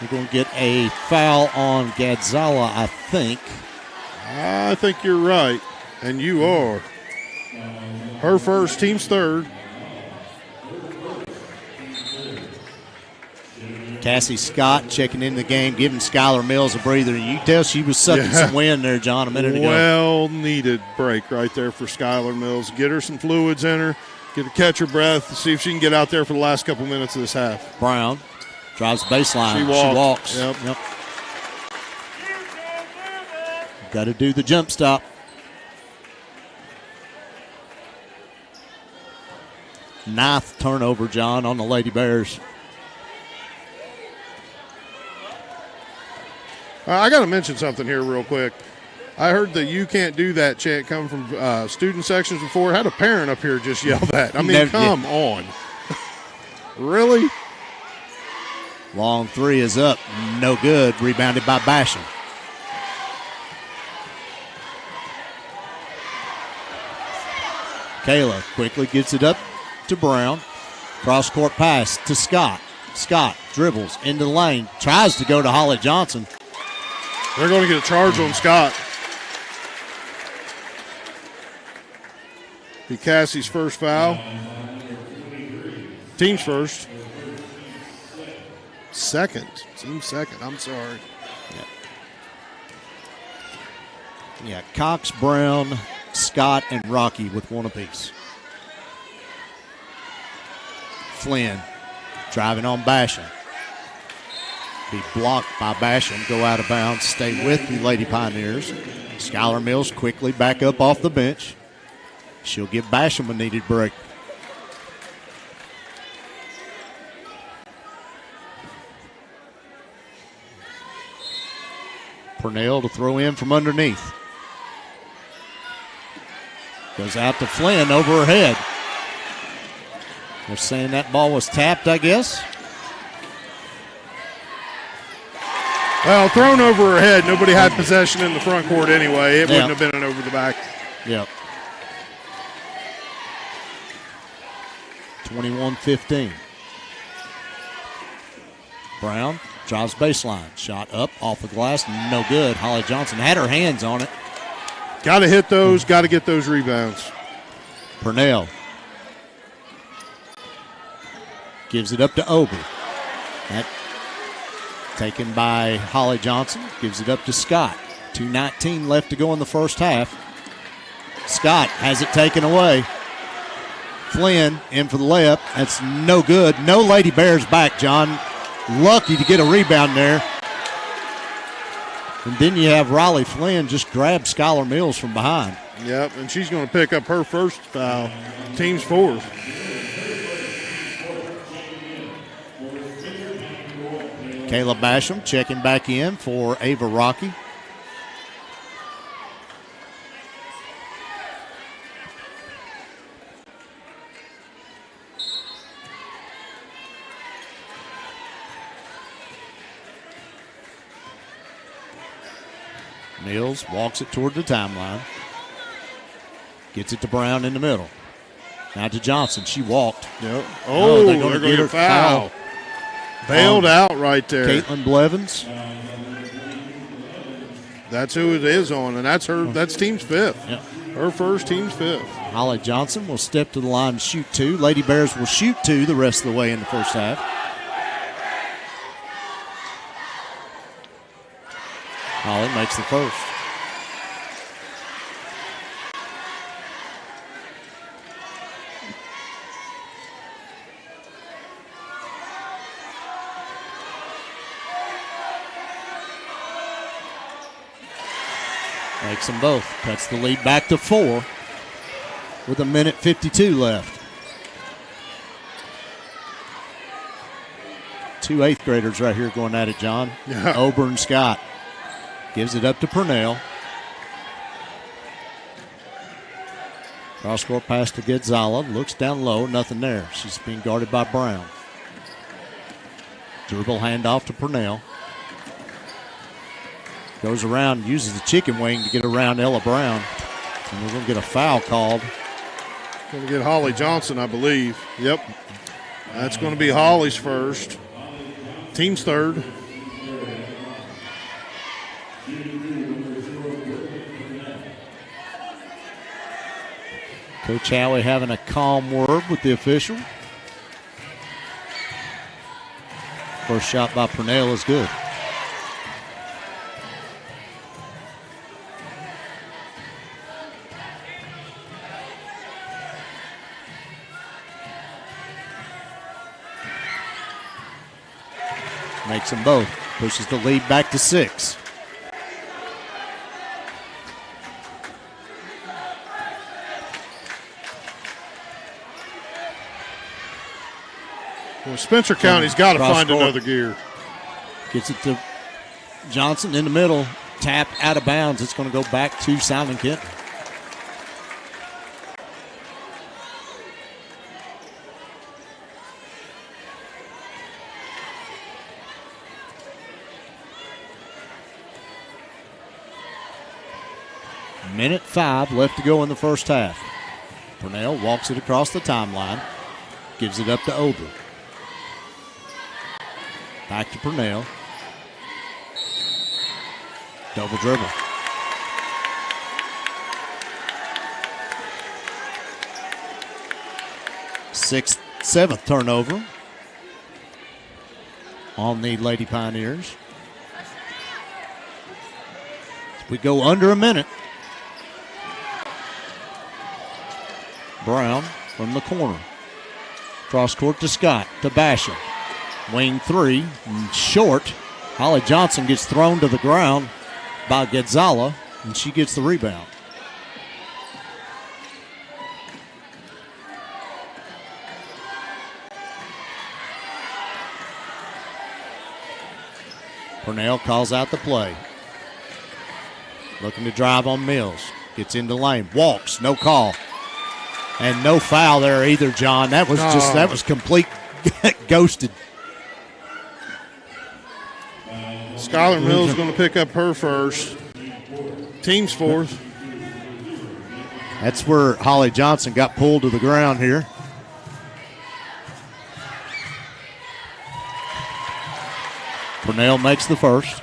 We're going to get a foul on Gadzala, I think. I think you're right, and you are. Her first, team's third. Cassie Scott checking in the game, giving Skylar Mills a breather. You can tell she was sucking some wind there, John, a minute ago. Well-needed break right there for Skylar Mills. Get her some fluids in her, get her catch her breath, see if she can get out there for the last couple minutes of this half. Brown drives the baseline. She walks. Yep. Got to do the jump stop. Ninth turnover, John, on the Lady Bears. I got to mention something here real quick. I heard the "you can't do that" chant come from student sections before. I had a parent up here just yell that. I mean, come on. Really? Long three is up. No good. Rebounded by Basham. Kayla quickly gets it up to Brown. Cross-court pass to Scott. Scott dribbles into the lane. Tries to go to Holly Johnson. They're going to get a charge on Scott. Be Cassie's first foul. Team's first. Second. Team second. I'm sorry. Yeah, Cox, Brown, Scott, and Rocky with one apiece. Flynn driving on Basham. Be blocked by Basham, go out of bounds, stay with the Lady Pioneers. Skylar Mills quickly back up off the bench. She'll give Basham a needed break. Purnell to throw in from underneath. Goes out to Flynn over her head. They're saying that ball was tapped, I guess. Well, thrown over her head. Nobody had possession in the front court anyway. It wouldn't have been an over the back. Yep. 21-15. Brown drives baseline. Shot up off the glass. No good. Holly Johnson had her hands on it. Got to hit those. Got to get those rebounds. Purnell gives it up to Ober. That taken by Holly Johnson. Gives it up to Scott. 2:19 left to go in the first half. Scott has it taken away. Flynn in for the layup. That's no good. No Lady Bears back, John. Lucky to get a rebound there. And then you have Riley Flynn just grab Skylar Mills from behind. Yep, and she's going to pick up her first foul. Team's fourth. Kayla Basham checking back in for Ava Rocky. Mills walks it toward the timeline. Gets it to Brown in the middle. Now to Johnson. She walked. Yep. Oh, they're going to get her foul. Bailed out right there. Caitlin Blevins. That's who it is on, and that's her. That's team's fifth. Yep. Her first, team's fifth. Holly Johnson will step to the line and shoot two. Lady Bears will shoot two the rest of the way in the first half. Holly makes the first. Makes them both. Cuts the lead back to 4 with 1:52 left. 2 eighth graders right here going at it, John. Yeah. Ober and Scott. Gives it up to Purnell. Cross court pass to Gonzala. Looks down low. Nothing there. She's being guarded by Brown. Dribble handoff to Purnell. Goes around, uses the chicken wing to get around Ella Brown. And we're going to get a foul called. Going to get Holly Johnson, I believe. Yep. That's going to be Holly's first. Team's third. Coach Howey having a calm word with the official. First shot by Purnell is good. Makes them both. Pushes the lead back to 6. Well, Spencer County's got to find another gear. Gets it to Johnson in the middle. Tap out of bounds. It's going to go back to Simon Kenton. Minute 5 left to go in the first half. Purnell walks it across the timeline. Gives it up to Ober. Back to Purnell. Double dribble. Seventh turnover on the Lady Pioneers. We go under a minute. Brown from the corner. Cross court to Scott, to Basham. Wing 3, short. Holly Johnson gets thrown to the ground by Gonzala, and she gets the rebound. Purnell calls out the play. Looking to drive on Mills. Gets into lane. Walks. No call. And no foul there either, John. That was that was complete ghosted. Skylar Mills is going to pick up her first. Team's fourth. That's where Holly Johnson got pulled to the ground here. Purnell makes the first.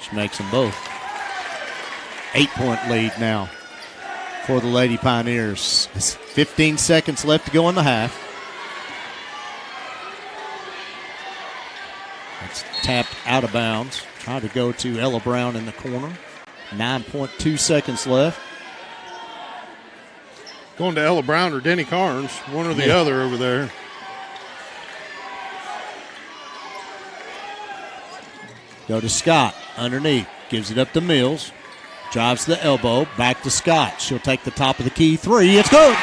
She makes them both. 8-point lead now for the Lady Pioneers. 15 seconds left to go in the half. It's tapped out of bounds. Trying to go to Ella Brown in the corner. 9.2 seconds left. Going to Ella Brown or Denny Carnes, one or the other over there. Go to Scott underneath. Gives it up to Mills. Drives to the elbow. Back to Scott. She'll take the top of the key three. It's good.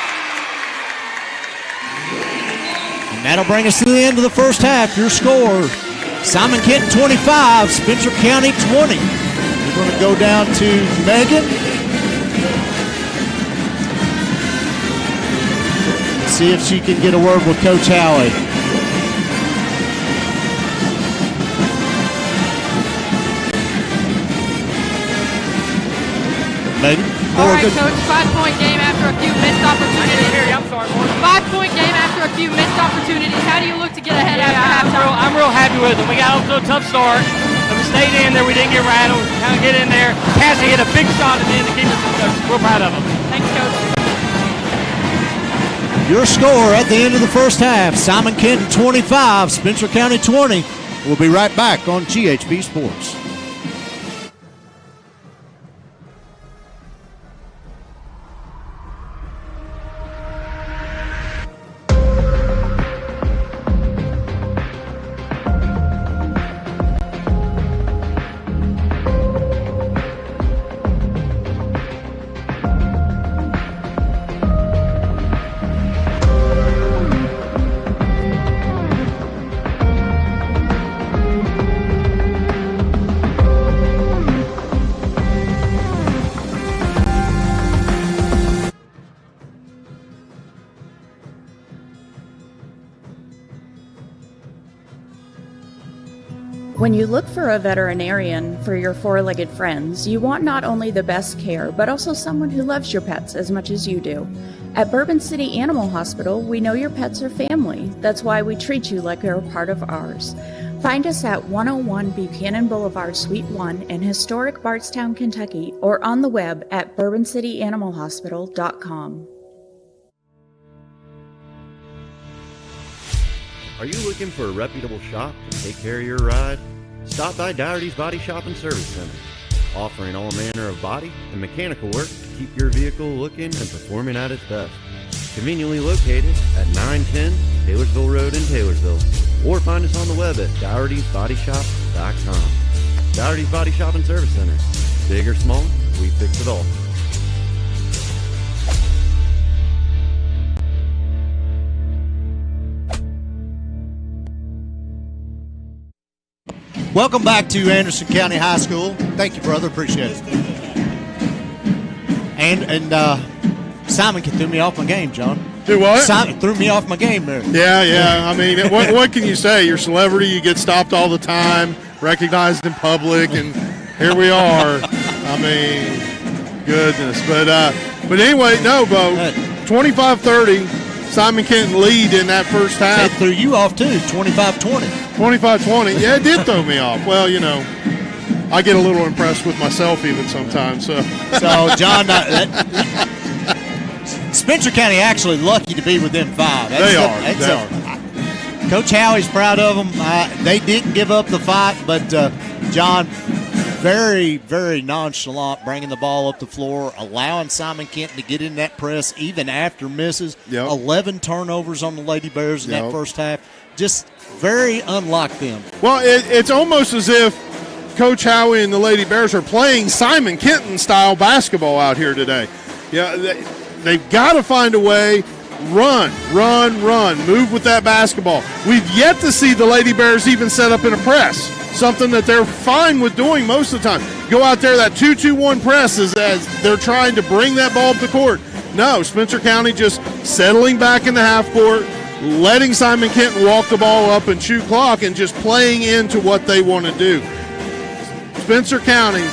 And that'll bring us to the end of the first half. Your score, Simon Kenton 25, Spencer County 20. We're going to go down to Megan. See if she can get a word with Coach Howie. Megan? All right, Coach, 5-point game after a few missed opportunities. I didn't hear you. I'm sorry. 5-point game after a few missed opportunities. How do you look to get ahead after halftime? I'm real happy with them. We got off to a tough start, but we stayed in there. We didn't get rattled. Kind of get in there. Cassie hit a big shot at the end to keep us. Real proud of them. Thanks, Coach. Your score at the end of the first half, Simon Kenton 25, Spencer County 20. We'll be right back on GHP Sports. When you look for a veterinarian for your four-legged friends, you want not only the best care, but also someone who loves your pets as much as you do. At Bourbon City Animal Hospital, we know your pets are family. That's why we treat you like you're a part of ours. Find us at 101 Buchanan Boulevard, Suite 1 in historic Bardstown, Kentucky, or on the web at bourboncityanimalhospital.com. Are you looking for a reputable shop to take care of your ride? Stop by Dougherty's Body Shop and Service Center, offering all manner of body and mechanical work to keep your vehicle looking and performing at its best. Conveniently located at 910 Taylorsville Road in Taylorsville, or find us on the web at Dougherty'sBodyShop.com. Dougherty's Body Shop and Service Center. Big or small, we fix it all. Welcome back to Anderson County High School. Thank you, brother. Appreciate it. And Simon threw me off my game, John. Do what? Simon threw me off my game there. Yeah. I mean, what can you say? You're a celebrity. You get stopped all the time, recognized in public, and here we are. I mean, goodness. But anyway, no, Bo. 25-30. Simon Kenton lead in that first half. It threw you off, too, 25-20. 25-20. Yeah, it did throw me off. Well, you know, I get a little impressed with myself even sometimes. So John, Spencer County actually lucky to be within 5. They are. Coach Howie's proud of them. They didn't give up the fight, but John, very, very nonchalant, bringing the ball up the floor, allowing Simon Kenton to get in that press even after misses. Yep. 11 turnovers on the Lady Bears in that first half. Just very unlike them. Well, it's almost as if Coach Howie and the Lady Bears are playing Simon Kenton-style basketball out here today. Yeah, they've got to find a way. Run, move with that basketball. We've yet to see the Lady Bears even set up in a press, something that they're fine with doing most of the time. Go out there, that 2-2-1 press is as they're trying to bring that ball up the court. No, Spencer County just settling back in the half court, letting Simon Kenton walk the ball up and chew clock and just playing into what they want to do. Spencer County,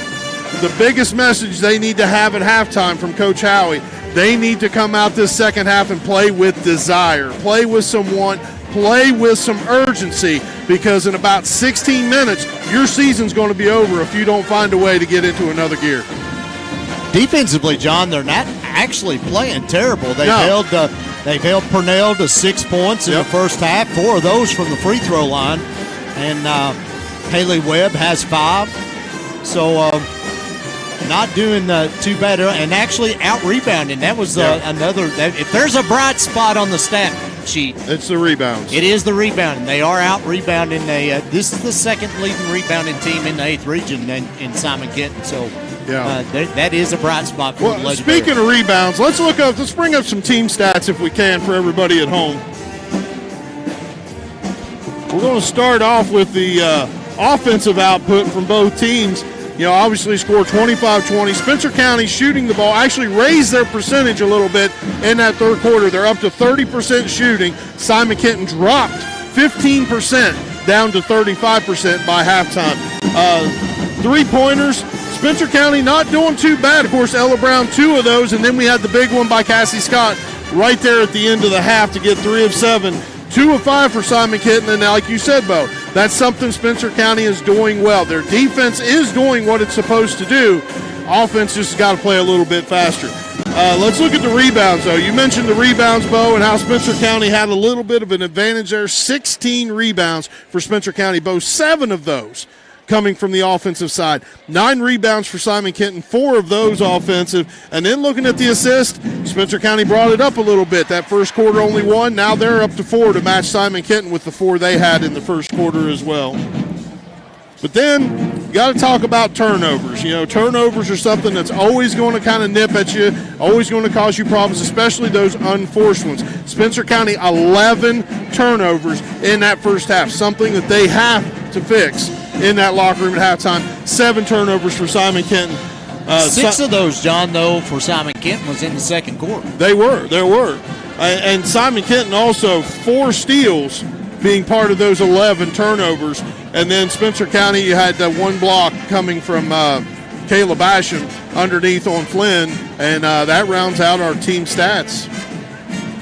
the biggest message they need to have at halftime from Coach Howie, they need to come out this second half and play with desire, play with some want, play with some urgency, because in about 16 minutes, your season's going to be over if you don't find a way to get into another gear. Defensively, John, they're not actually playing terrible. They've held Purnell to 6 points in the first half, 4 of those from the free throw line, and Haley Webb has 5. So not doing too bad, and actually out-rebounding. That was another. If there's a bright spot on the stat sheet, it's the rebounds. It is the rebounding. They are out-rebounding. This is the second leading rebounding team in the 8th region in Simon Kenton. So that is a bright spot for the Lady Speaking Bears. of rebounds, let's bring up some team stats if we can for everybody at home. We're going to start off with the offensive output from both teams. Obviously scored 25-20. Spencer County shooting the ball actually raised their percentage a little bit in that third quarter. They're up to 30% shooting. Simon Kenton dropped 15% down to 35% by halftime. Three-pointers, Spencer County not doing too bad. Of course, Ella Brown, 2 of those, and then we had the big one by Cassie Scott right there at the end of the half to get 3 of 7. 2 of 5 for Simon Kenton, and like you said, Bo, that's something Spencer County is doing well. Their defense is doing what it's supposed to do. Offense just got to play a little bit faster. Let's look at the rebounds, though. You mentioned the rebounds, Bo, and how Spencer County had a little bit of an advantage there. 16 rebounds for Spencer County, Bo, 7 of those coming from the offensive side. 9 rebounds for Simon Kenton, 4 of those offensive. And then looking at the assist, Spencer County brought it up a little bit. That first quarter only 1. Now they're up to 4 to match Simon Kenton with the 4 they had in the first quarter as well. But then, you got to talk about turnovers. Turnovers are something that's always going to kind of nip at you, always going to cause you problems, especially those unforced ones. Spencer County, 11 turnovers in that first half, something that they have to fix in that locker room at halftime. 7 turnovers for Simon Kenton. 6 of those, John, though, for Simon Kenton was in the second quarter. There were. And Simon Kenton also 4 steals being part of those 11 turnovers. And then Spencer County, you had that 1 block coming from Kayla Basham underneath on Flynn, and that rounds out our team stats.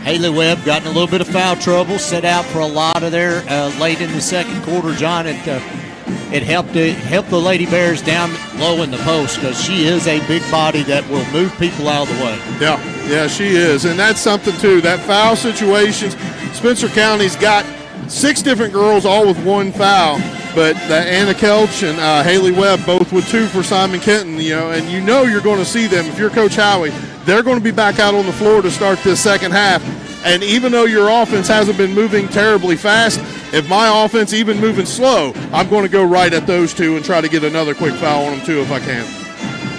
Haley Webb got in a little bit of foul trouble, set out for a lot of there late in the second quarter, John. It helped the Lady Bears down low in the post because she is a big body that will move people out of the way. Yeah, she is. And that's something, too. That foul situations, Spencer County's got 6 different girls all with 1 foul. But Anna Kelch and Haley Webb both with 2 for Simon Kenton, and you're going to see them. If you're Coach Howie, they're going to be back out on the floor to start this second half. And even though your offense hasn't been moving terribly fast, if my offense even moving slow, I'm going to go right at those 2 and try to get another quick foul on them too if I can.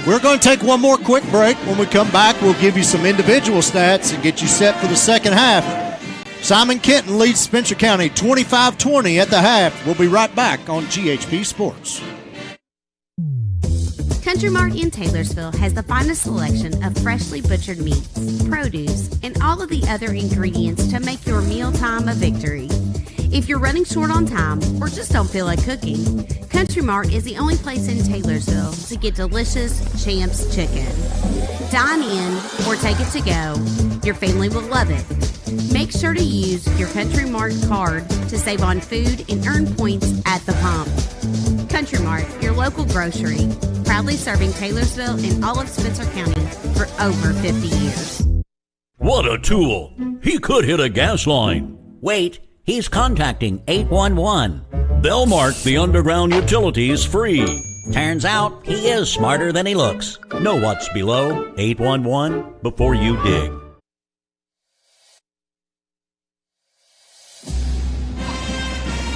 We're going to take one more quick break. When we come back, we'll give you some individual stats and get you set for the second half. Simon Kenton leads Spencer County 25-20 at the half. We'll be right back on GHP Sports. Country Mart in Taylorsville has the finest selection of freshly butchered meats, produce, and all of the other ingredients to make your mealtime a victory. If you're running short on time or just don't feel like cooking, Country Mart is the only place in Taylorsville to get delicious Champs chicken. Dine in or take it to go. Your family will love it. Make sure to use your Country Mart card to save on food and earn points at the pump. Country Mart, your local grocery, proudly serving Taylorsville and all of Spencer County for over 50 years. What a tool! He could hit a gas line. Wait, he's contacting 811. They'll mark the underground utilities free. Turns out he is smarter than he looks. Know what's below 811 before you dig.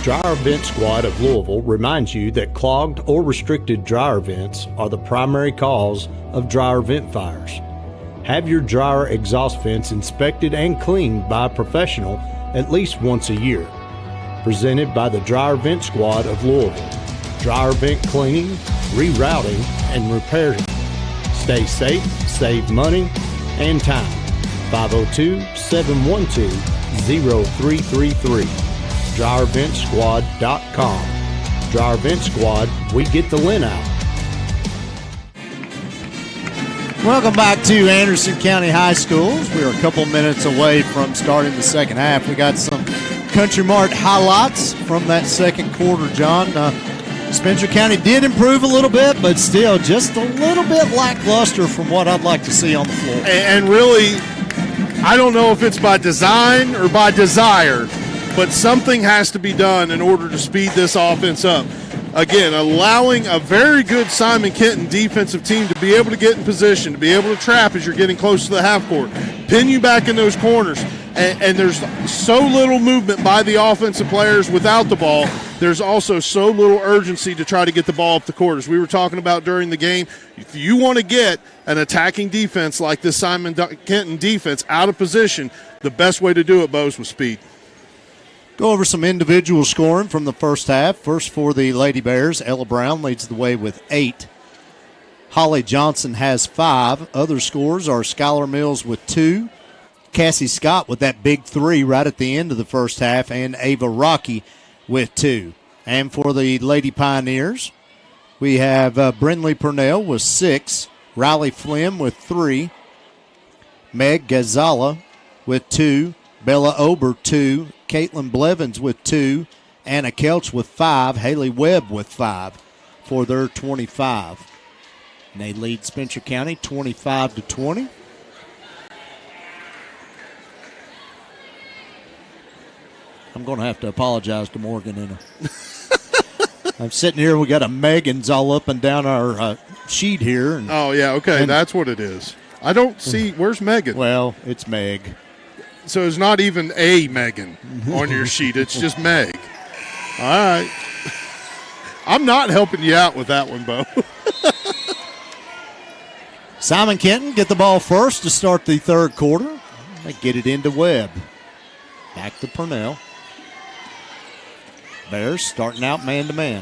Dryer Vent Squad of Louisville reminds you that clogged or restricted dryer vents are the primary cause of dryer vent fires. Have your dryer exhaust vents inspected and cleaned by a professional at least once a year. Presented by the Dryer Vent Squad of Louisville. Dryer vent cleaning, rerouting, and repairing. Stay safe, save money, and time. 502-712-0333. DryerVentSquad.com. Dryer Vent Squad, we get the lint out. Welcome back to Anderson County High Schools. We're a couple minutes away from starting the second half. We got some Country Mart highlights from that second quarter, John. Spencer County did improve a little bit, but still just a little bit lackluster from what I'd like to see on the floor. And really, I don't know if it's by design or by desire, but something has to be done in order to speed this offense up. again, allowing a very good Simon Kenton defensive team to be able to get in position, to be able to trap as you're getting close to the half court, pin you back in those corners. And there's so little movement by the offensive players without the ball. There's also so little urgency to try to get the ball up the court. As we were talking about during the game, if you want to get an attacking defense like this Simon Kenton defense out of position, the best way to do it, Bo, is with speed. Go over some individual scoring from the first half. First for the Lady Bears, Ella Brown leads the way with 8. Holly Johnson has 5. Other scores are Skylar Mills with 2. Cassie Scott with that big 3 right at the end of the first half, and Ava Rocky with 2. And for the Lady Pioneers, we have Brindley Purnell with 6, Riley Flynn with 3, Meg Gazala with 2, Bella Ober 2, Caitlin Blevins with 2, Anna Kelch with 5, Haley Webb with 5 for their 25. And they lead Spencer County 25-20. I'm going to have to apologize to Morgan. I'm sitting here. We got a Megan's all up and down our sheet here. And, oh, yeah, okay. That's what it is. I don't see. Where's Megan? Well, it's Meg. So it's not even a Megan on your sheet. It's just Meg. All right. I'm not helping you out with that one, Bo. Simon Kenton get the ball first to start the third quarter. They get it into Webb. Back to Purnell. Bears starting out man-to-man.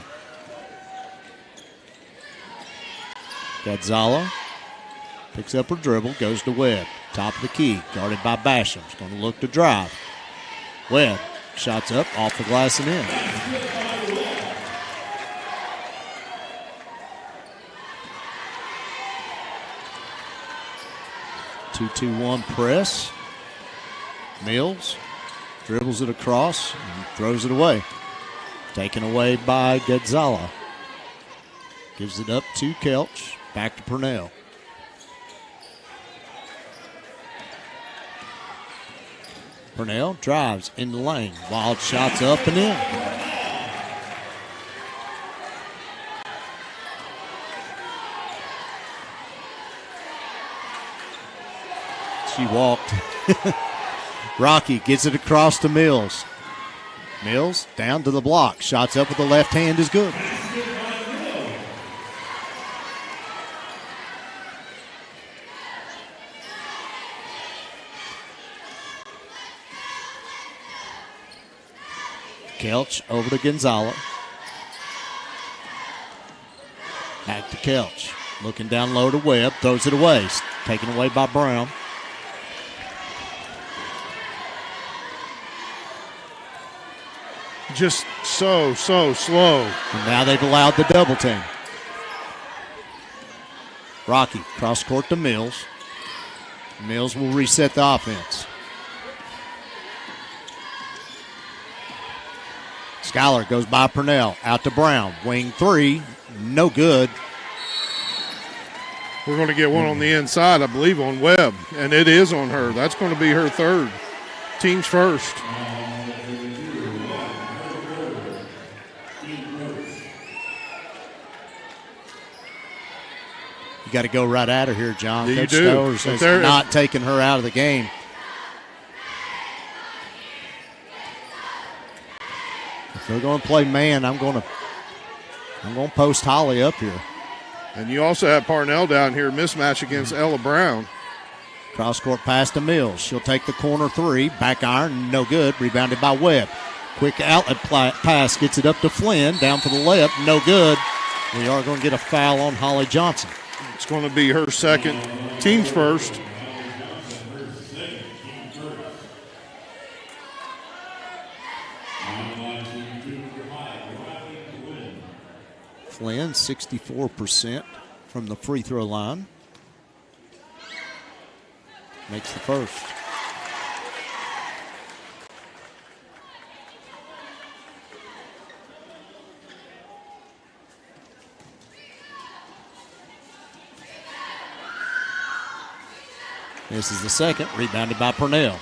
Gadzala picks up her dribble, goes to Webb. Top of the key, guarded by Basham. She's going to look to drive. Webb shots up, off the glass and in. Two-2-1 press. Mills dribbles it across and throws it away. Taken away by Gadzala. Gives it up to Kelch. Back to Purnell. Purnell drives in the lane. Wild shots up and in. She walked. Rocky gets it across to Mills. Mills down to the block. Shots up with the left hand is good. Kelch over to Gonzala. Back to Kelch. Looking down low to Webb. Throws it away. Taken away by Brown. Just so slow. And now they've allowed the double team. Rocky cross court to Mills. Mills will reset the offense. Skylar goes by Purnell. Out to Brown. Wing 3. No good. We're going to get one on the inside, I believe, on Webb. And it is on her. That's going to be her third. Team's first. You got to go right at her here, John. Yeah, Coach you do. Stowers has not taken her out of the game. If they're going to play man, I'm going to post Holly up here. And you also have Parnell down here, mismatch against Ella Brown. Cross court pass to Mills. She'll take the corner 3. Back iron, no good. Rebounded by Webb. Quick outlet pass, gets it up to Flynn. Down for the layup, no good. We are going to get a foul on Holly Johnson. It's going to be her second, team's first. Flynn, 64% from the free throw line. Makes the first. This is the second, rebounded by Purnell.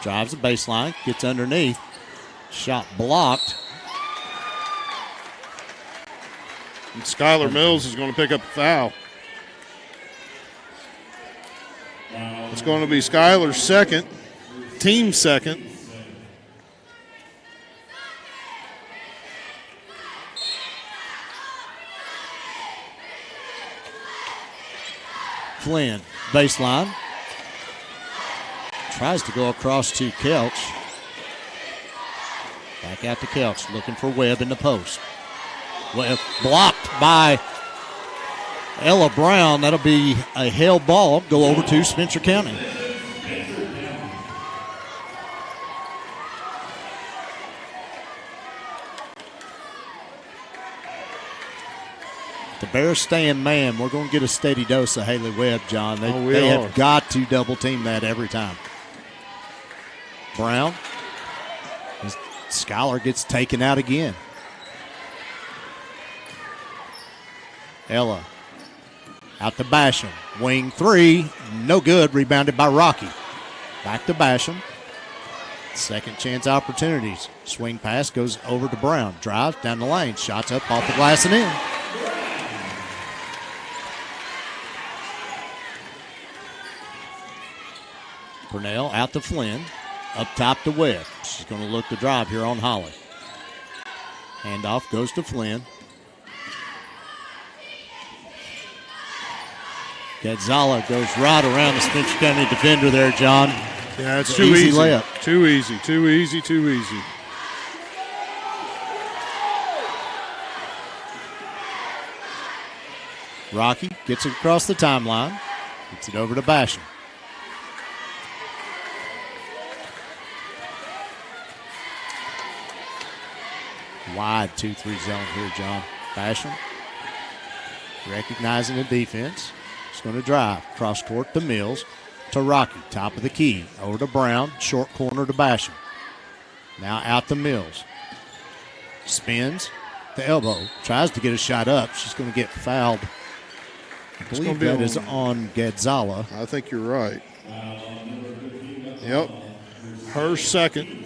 Drives the baseline, gets underneath. Shot blocked. And Skylar Mills is going to pick up a foul. It's going to be Skylar's second, team second. Flynn, baseline. Tries to go across to Kelch. Back out to Kelch, looking for Webb in the post. Webb blocked by Ella Brown. That'll be a held ball. Go over to Spencer County. The Bears staying man. We're going to get a steady dose of Haley Webb, John. They have got to double team that every time. Brown. Skylar gets taken out again. Ella out to Basham. Wing three. No good. Rebounded by Rocky. Back to Basham. Second chance opportunities. Swing pass goes over to Brown. Drives down the lane. Shots up off the glass and in. Purnell out to Flynn. Up top to Webb. She's going to look to drive here on Holly. Handoff goes to Flynn. Gonzala goes right around the Spencer County defender there, John. Yeah, it's too easy. Layup. Too easy. Rocky gets it across the timeline. Gets it over to Basham. Wide 2-3 zone here, John. Basham recognizing the defense. He's going to drive cross court to Mills, to Rocky, top of the key. Over to Brown, short corner to Basham. Now out to Mills. Spins the elbow, tries to get a shot up. She's going to get fouled. I believe that is on Gonzala. I think you're right. Yep. Her second,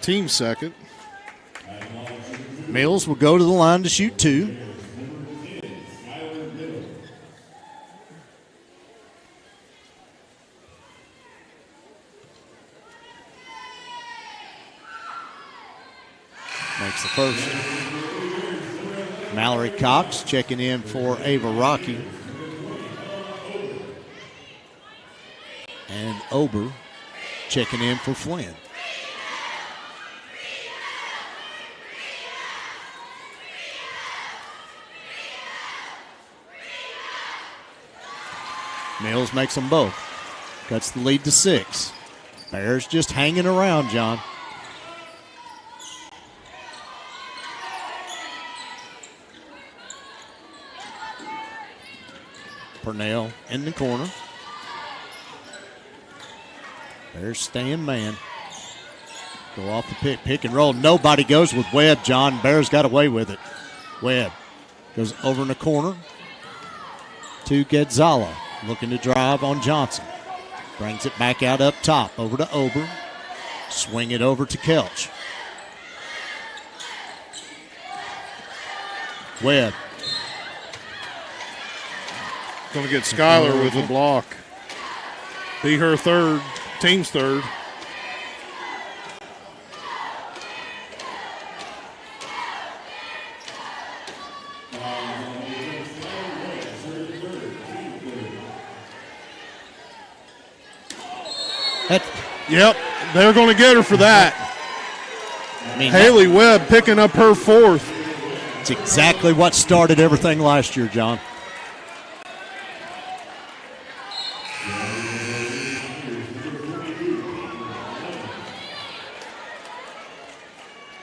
team second. Mills will go to the line to shoot two. Makes the first. Mallory Cox checking in for Ava Rocky. And Ober checking in for Flynn. Mills makes them both. Cuts the lead to 6. Bears just hanging around, John. Purnell in the corner. Bears staying man. Go off the pick and roll. Nobody goes with Webb, John. Bears got away with it. Webb goes over in the corner to Gonzala. Looking to drive on Johnson. Brings it back out up top. Over to Ober. Swing it over to Kelch. Webb. Going to get Skylar with the block. Be her third, team's third. Yep, they're going to get her for that. I mean, Haley Webb picking up her fourth. It's exactly what started everything last year, John.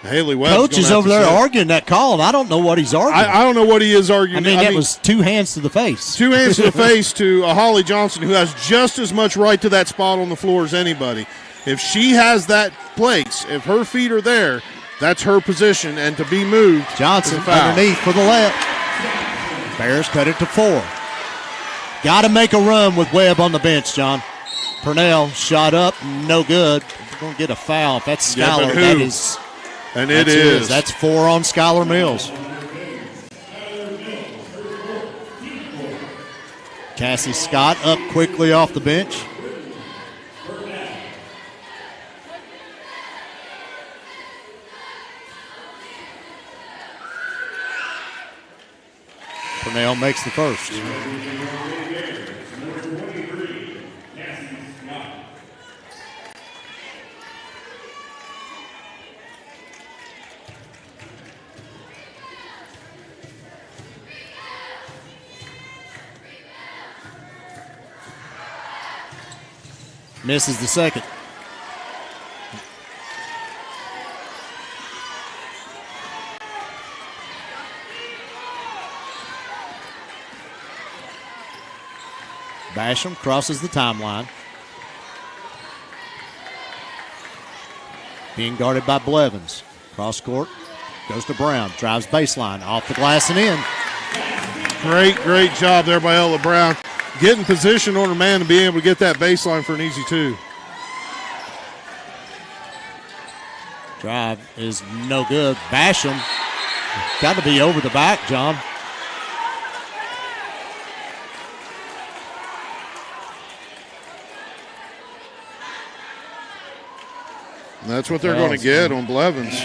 Haley Webb. Coach is over there arguing that call, and I don't know what he's arguing. I don't know what he is arguing. I mean, that was 2 hands to the face. 2 hands to the face to a Holly Johnson, who has just as much right to that spot on the floor as anybody. If she has that place, if her feet are there, that's her position, and to be moved. Johnson underneath for the layup. Bears cut it to 4. Got to make a run with Webb on the bench, John. Purnell shot up, no good. We're going to get a foul. If that's Skylar, that is. And it is. That's 4 on Skylar Mills. Cassie Scott up quickly off the bench. Purnell makes the first. Misses the second. Basham crosses the timeline. Being guarded by Blevins. Cross court. Goes to Brown. Drives baseline. Off the glass and in. Great job there by Ella Brown. Getting position on her man and being able to get that baseline for an easy two. Drive is no good. Basham got to be over the back, John. And that's what they're going to get on Blevins.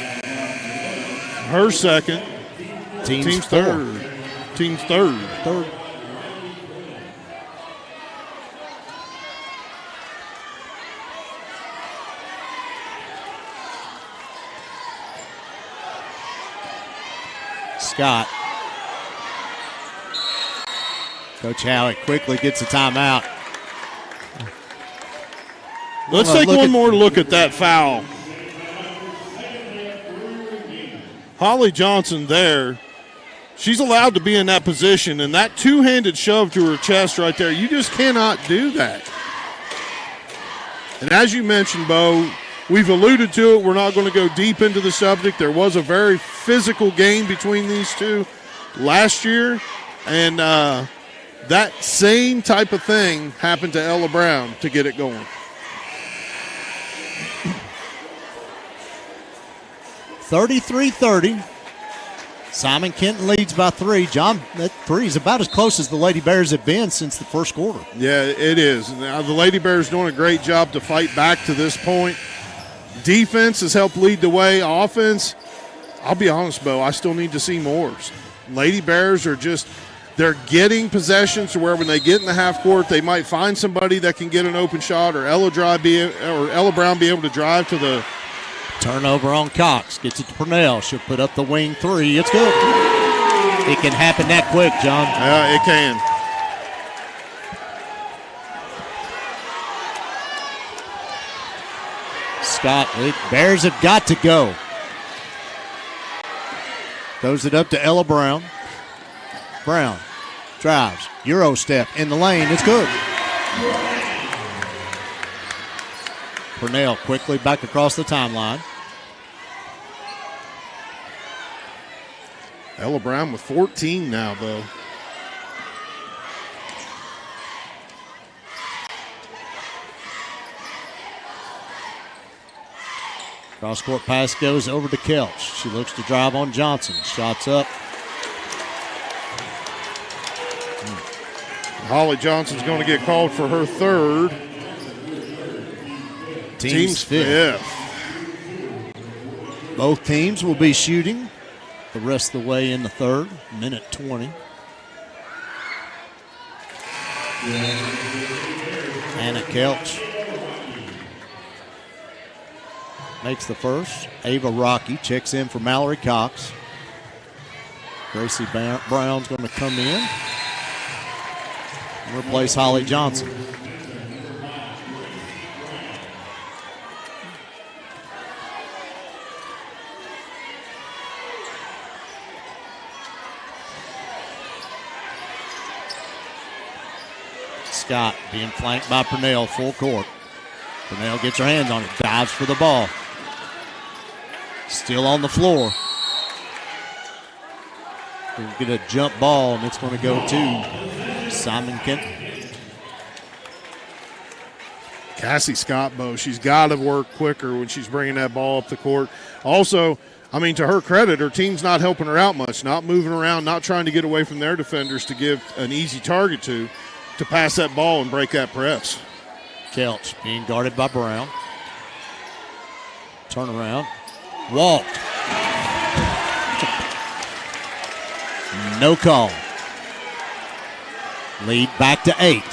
Her second. Team's third. Team's third. Scott. Coach Howitt quickly gets a timeout. Let's take one more look at that foul. Holly Johnson there. She's allowed to be in that position, and that two-handed shove to her chest right there, you just cannot do that. And as you mentioned, Bo, we've alluded to it. We're not going to go deep into the subject. There was a very physical game between these two last year, and that same type of thing happened to Ella Brown to get it going. 33-30. Simon Kenton leads by 3. John, that 3 is about as close as the Lady Bears have been since the first quarter. Yeah, it is. Now the Lady Bears doing a great job to fight back to this point. Defense has helped lead the way. Offense, I'll be honest, Bo, I still need to see more. Lady Bears are just, they're getting possessions to where when they get in the half court, they might find somebody that can get an open shot, or Ella Brown be able to drive to the turnover on Cox. Gets it to Purnell. She'll put up the wing 3. It's good. It can happen that quick, John. Yeah, it can. Scott, the Bears have got to go. Throws it up to Ella Brown. Brown drives. Euro step in the lane. It's good. Purnell quickly back across the timeline. Ella Brown with 14 now, though. Cross-court pass goes over to Kelch. She looks to drive on Johnson. Shots up. Holly Johnson's going to get called for her third. Team's fifth. Both teams will be shooting the rest of the way in the third. Minute 20. Anna Kelch makes the first. Ava Rocky checks in for Mallory Cox. Gracie Brown's going to come in and replace Holly Johnson. Scott being flanked by Purnell, full court. Purnell gets her hands on it, dives for the ball. Still on the floor. We'll get a jump ball, and it's going to go to Simon Kenton. Cassie Scott, Bo, she's got to work quicker when she's bringing that ball up the court. Also, I mean, to her credit, her team's not helping her out much, not moving around, not trying to get away from their defenders to give an easy target to. to pass that ball and break that press. Kelch being guarded by Brown. Turn around. Walk. No call. Lead back to 8.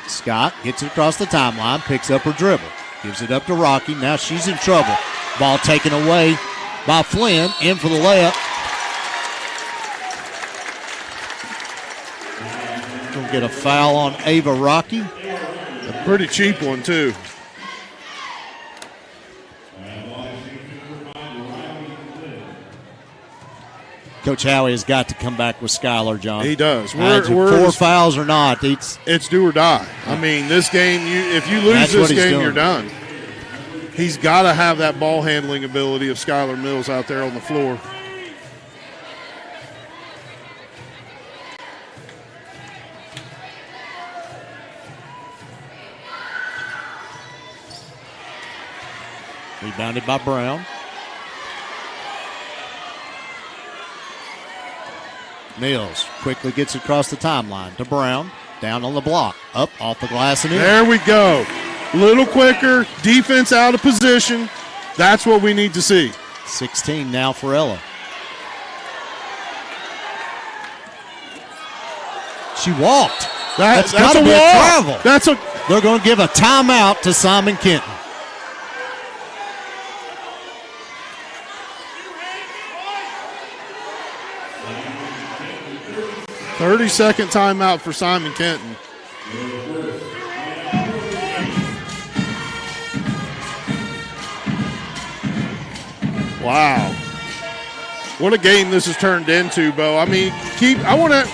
Scott gets it across the timeline, picks up her dribble. Gives it up to Rocky. Now she's in trouble. Ball taken away by Flynn. In for the layup. Gonna get a foul on Ava Rocky. A pretty cheap one, too. Coach Howie has got to come back with Skylar, John. He does. Four fouls or not, it's do or die. I mean, this game, if you lose this game, you're done. He's got to have that ball handling ability of Skylar Mills out there on the floor. Rebounded by Brown. Mills quickly gets across the timeline to Brown. Down on the block. Up off the glass and in. There we go. Little quicker. Defense out of position. That's what we need to see. 16 now for Ella. She walked. That's got to be a travel. They're going to give a timeout to Simon Kenton. 30-second timeout for Simon Kenton. Wow. What a game this has turned into, Bo. I mean, I want to,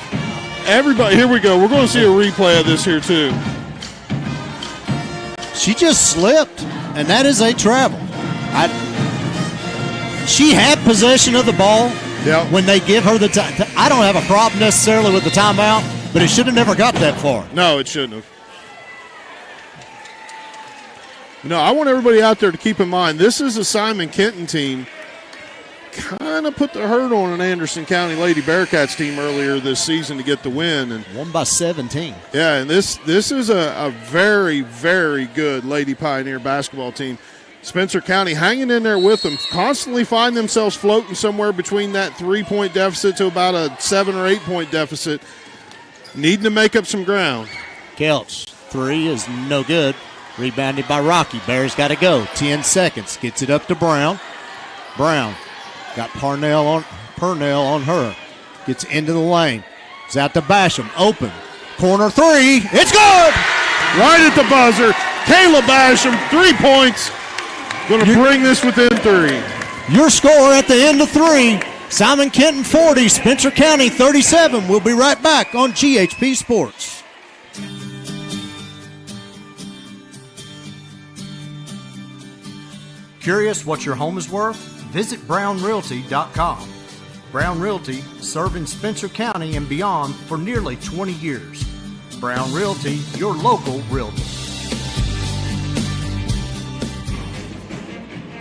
everybody, here we go. We're going to see a replay of this here, too. She just slipped, and that is a travel. She had possession of the ball. Yep. When they give her the time. I don't have a problem necessarily with the timeout, but it should have never got that far. No, it shouldn't have. No, I want everybody out there to keep in mind, this is a Simon Kenton team. Kind of put the hurt on an Anderson County Lady Bearcats team earlier this season to get the win. And won by 17. Yeah, and this is a very, very good Lady Pioneer basketball team. Spencer County hanging in there with them, constantly find themselves floating somewhere between that 3-point deficit to about a 7 or 8 point deficit, needing to make up some ground. Kelch, 3 is no good. Rebounded by Rocky. Bears got to go. 10 seconds. Gets it up to Brown. Brown got Purnell on her. Gets into the lane. It's out to Basham. Open. Corner 3. It's good! Right at the buzzer. Kayla Basham, 3 points. Going to bring this within 3. Your score at the end of 3. Simon Kenton 40, Spencer County 37. We'll be right back on GHP Sports. Curious what your home is worth? Visit brownrealty.com. Brown Realty, serving Spencer County and beyond for nearly 20 years. Brown Realty, your local realtor.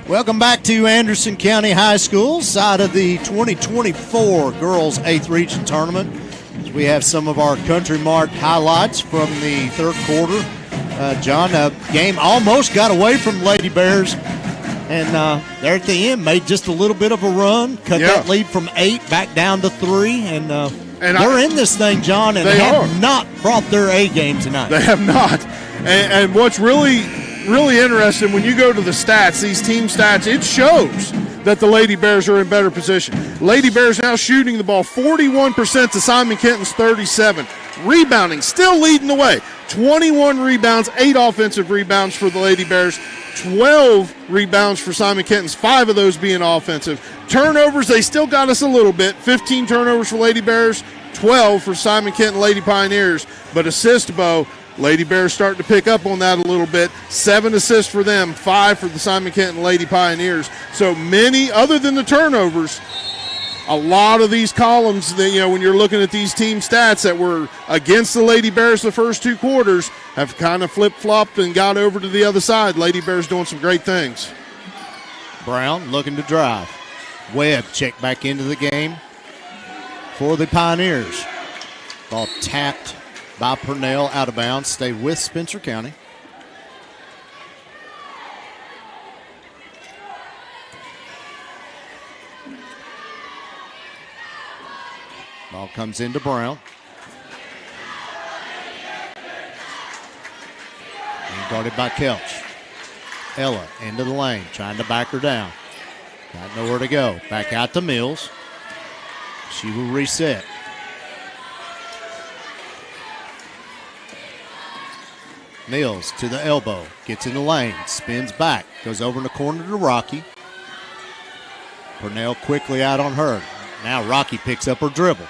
Welcome back to Anderson County High School, side of the 2024 Girls 8th Region Tournament. As we have some of our Country Mart highlights from the third quarter. John, game almost got away from Lady Bears, and there at the end made just a little bit of a run, cut that lead from 8 back down to 3, and they're in this thing, John, and they have not brought their A game tonight. They have not. And what's really interesting, when you go to the stats, these team stats, it shows that the Lady Bears are in better position. Lady Bears now shooting the ball 41% to Simon Kenton's 37. Rebounding, still leading the way. 21 rebounds, 8 offensive rebounds for the Lady Bears. 12 rebounds for Simon Kenton's, 5 of those being offensive. Turnovers, they still got us a little bit. 15 turnovers for Lady Bears, 12 for Simon Kenton Lady Pioneers. But assist, Bo, Lady Bears starting to pick up on that a little bit. 7 assists for them, 5 for the Simon Kenton Lady Pioneers. So many, other than the turnovers, a lot of these columns that, when you're looking at these team stats that were against the Lady Bears the first 2 quarters have kind of flip-flopped and got over to the other side. Lady Bears doing some great things. Brown looking to drive. Webb checked back into the game for the Pioneers. Ball tapped by Purnell out of bounds. Stay with Spencer County. Ball comes into Brown. And guarded by Kelch. Ella into the lane, trying to back her down. Got nowhere to go. Back out to Mills. She will reset. Mills to the elbow. Gets in the lane. Spins back. Goes over in the corner to Rocky. Purnell quickly out on her. Now Rocky picks up her dribble.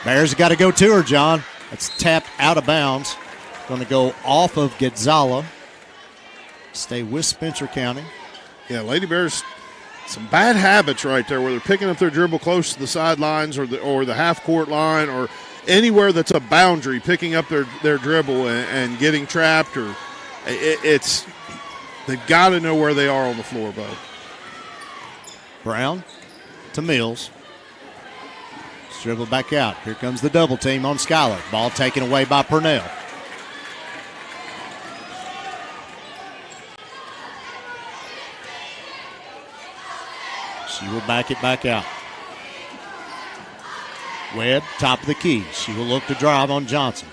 Bears got to go to her, John. That's tapped out of bounds. Going to go off of Gonzala. Stay with Spencer County. Yeah, Lady Bears, some bad habits right there where they're picking up their dribble close to the sidelines or the half-court line or anywhere that's a boundary, picking up their dribble and getting trapped. Or they've got to know where they are on the floor, Bo. Brown to Mills. Dribble back out. Here comes the double team on Skyler. Ball taken away by Purnell. She will back it back out. Webb, top of the key. She will look to drive on Johnson.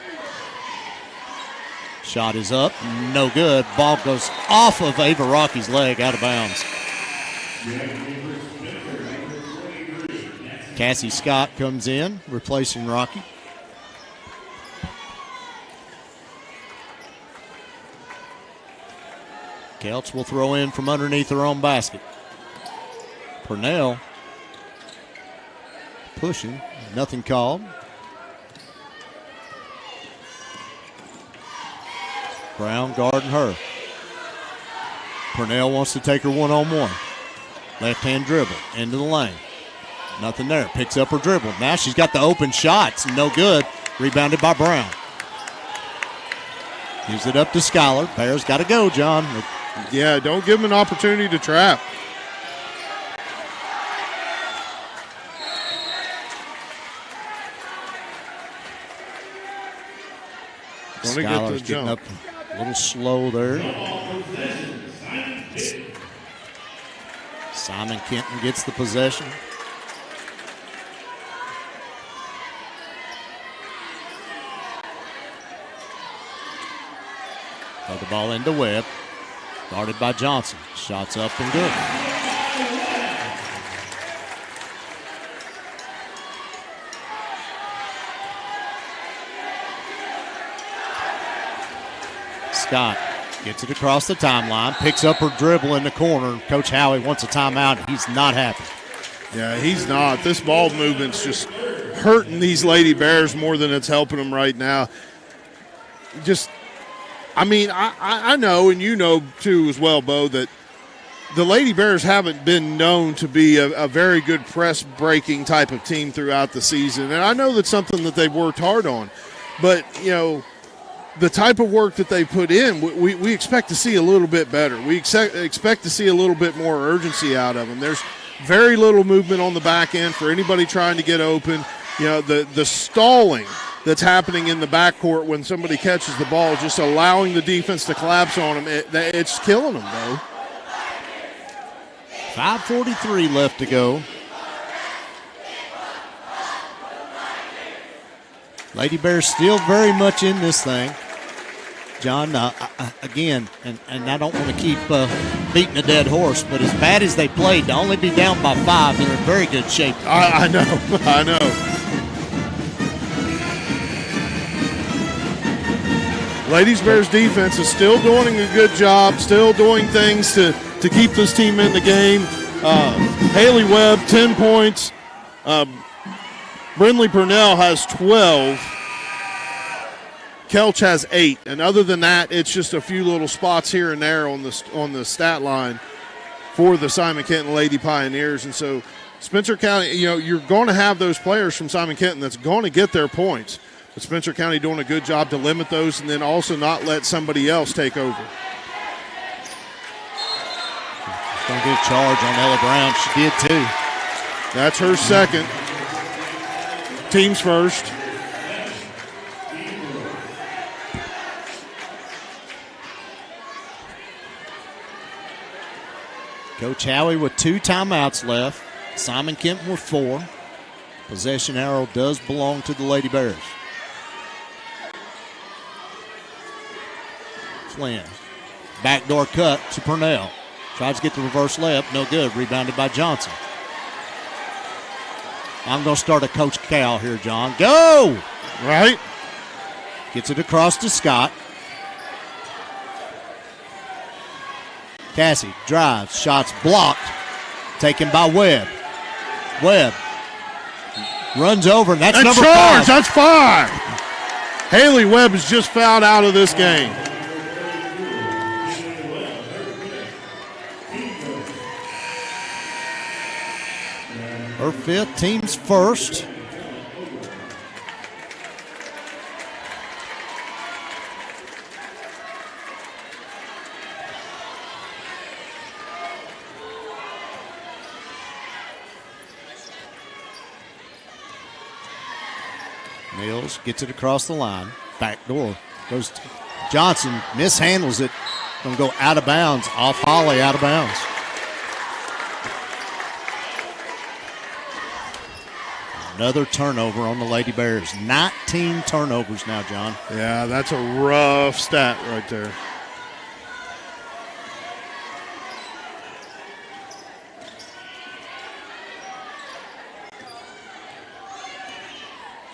Shot is up. No good. Ball goes off of Ava Rocky's leg, out of bounds. Cassie Scott comes in, replacing Rocky. Kelch will throw in from underneath her own basket. Purnell pushing, nothing called. Brown guarding her. Purnell wants to take her one-on-one. Left-hand dribble into the lane. Nothing there. Picks up her dribble. Now she's got the open shots. No good. Rebounded by Brown. Gives it up to Skyler. Bears got to go, John. Yeah, don't give them an opportunity to trap. Skyler's getting up a little slow there. Simon Kenton gets the possession. Throw the ball into Webb. Guarded by Johnson. Shots up and good. Scott gets it across the timeline, picks up her dribble in the corner. Coach Howie wants a timeout. He's not happy. Yeah, he's not. This ball movement's just hurting these Lady Bears more than it's helping them right now. I know, and you know too as well, Bo, that the Lady Bears haven't been known to be a very good press-breaking type of team throughout the season. And I know that's something that they've worked hard on. But, the type of work that they put in, we expect to see a little bit better. We expect to see a little bit more urgency out of them. There's very little movement on the back end for anybody trying to get open. The stalling that's happening in the backcourt when somebody catches the ball, just allowing the defense to collapse on them, it's killing them, though. 5:43 left to go. Lady Bears still very much in this thing. John, again, and I don't want to keep beating a dead horse, but as bad as they played, to only be down by 5, they're in very good shape. I know. Ladies Bears defense is still doing a good job, still doing things to keep this team in the game. Haley Webb, 10 points. Brindley Purnell has 12. Kelch has 8. And other than that, it's just a few little spots here and there on the stat line for the Simon Kenton Lady Pioneers. And so Spencer County, you're going to have those players from Simon Kenton that's going to get their points. But Spencer County doing a good job to limit those and then also not let somebody else take over. Going to get a charge on Ella Brown. She did too. That's her second. Team's first. Coach Howie with 2 timeouts left. Simon Kenton with 4. Possession arrow does belong to the Lady Bears. Flynn. Backdoor cut to Purnell. Tries to get the reverse layup. No good. Rebounded by Johnson. I'm going to start a Coach Cal here, John. Go! Right. Gets it across to Scott. Cassie drives. Shots blocked. Taken by Webb. Webb runs over, and that's number charge. 5. That's 5. Haley Webb is just fouled out of this game. Her 5th, team's first. Mills gets it across the line. Back door. Goes to Johnson. Mishandles it. Going to go out of bounds. Off Holly, out of bounds. Another turnover on the Lady Bears. 19 turnovers now, John. Yeah, that's a rough stat right there.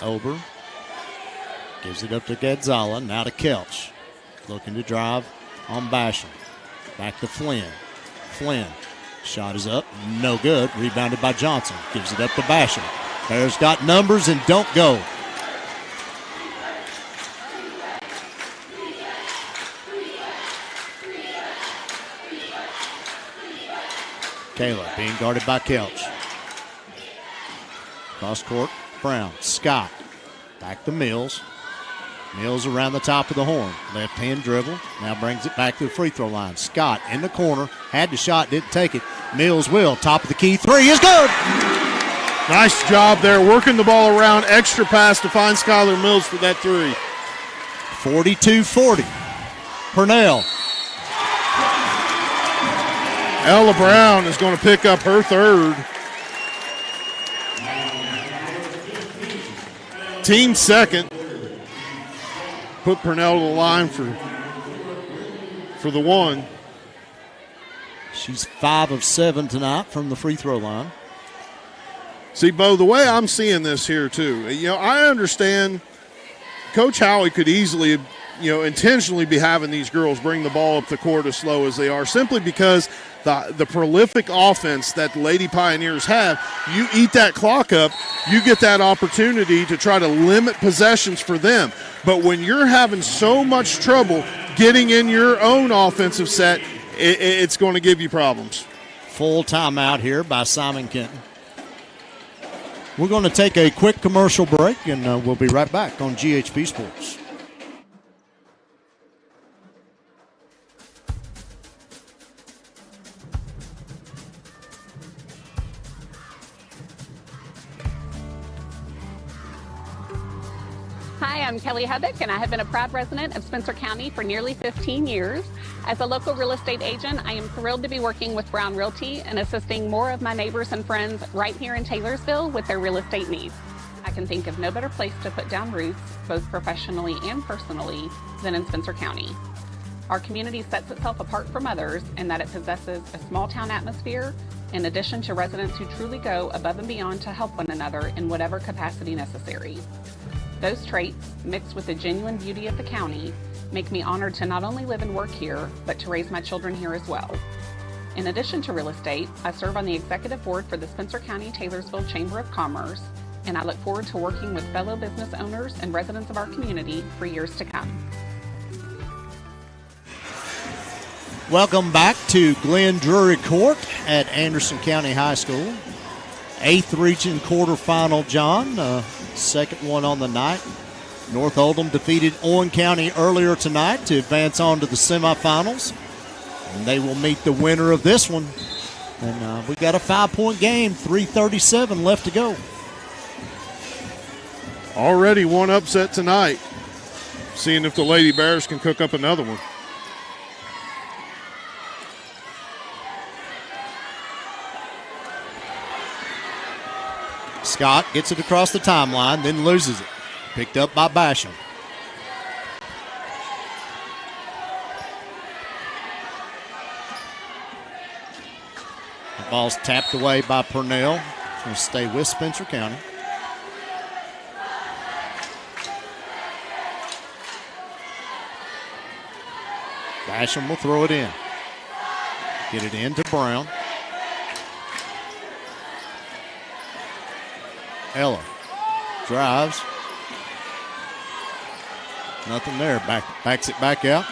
Ober gives it up to Gadzala. Now to Kelch. Looking to drive on Basham. Back to Flynn. Flynn. Shot is up. No good. Rebounded by Johnson. Gives it up to Basham. Bears got numbers and don't go. Kayla being guarded by Kelch. Cross court. Brown. Scott. Back to Mills. Mills around the top of the horn. Left hand dribble. Now brings it back to the free throw line. Scott in the corner. Had the shot. Didn't take it. Mills will. Top of the key. 3 is good. Nice job there. Working the ball around. Extra pass to find Skylar Mills for that 3. 42-40. Purnell. Ella Brown is going to pick up her 3rd. Team 2nd. Put Purnell to the line for the 1. She's 5 of 7 tonight from the free throw line. See, Bo, the way I'm seeing this here, too, I understand Coach Howie could easily, intentionally be having these girls bring the ball up the court as slow as they are, simply because the prolific offense that the Lady Pioneers have, you eat that clock up, you get that opportunity to try to limit possessions for them. But when you're having so much trouble getting in your own offensive set, it's going to give you problems. Full timeout here by Simon Kenton. We're going to take a quick commercial break, and we'll be right back on GHP Sports. Hi, I'm Kelly Hubbock, and I have been a proud resident of Spencer County for nearly 15 years. As a local real estate agent, I am thrilled to be working with Brown Realty and assisting more of my neighbors and friends right here in Taylorsville with their real estate needs. I can think of no better place to put down roots, both professionally and personally, than in Spencer County. Our community sets itself apart from others in that it possesses a small town atmosphere, in addition to residents who truly go above and beyond to help one another in whatever capacity necessary. Those traits, mixed with the genuine beauty of the county, make me honored to not only live and work here, but to raise my children here as well. In addition to real estate, I serve on the executive board for the Spencer County Taylorsville Chamber of Commerce, and I look forward to working with fellow business owners and residents of our community for years to come. Welcome back to Glenn Drury Court at Anderson County High School. 8th region quarterfinal, John. Second one on the night. North Oldham defeated Owen County earlier tonight to advance on to the semifinals. And they will meet the winner of this one. And we got a 5-point game, 3:37 left to go. Already one upset tonight. Seeing if the Lady Bears can cook up another one. Scott gets it across the timeline, then loses it. Picked up by Basham. The ball's tapped away by Purnell. It's going to stay with Spencer County. Basham will throw it in. Get it into Brown. Ella drives. Nothing there. Backs it back out.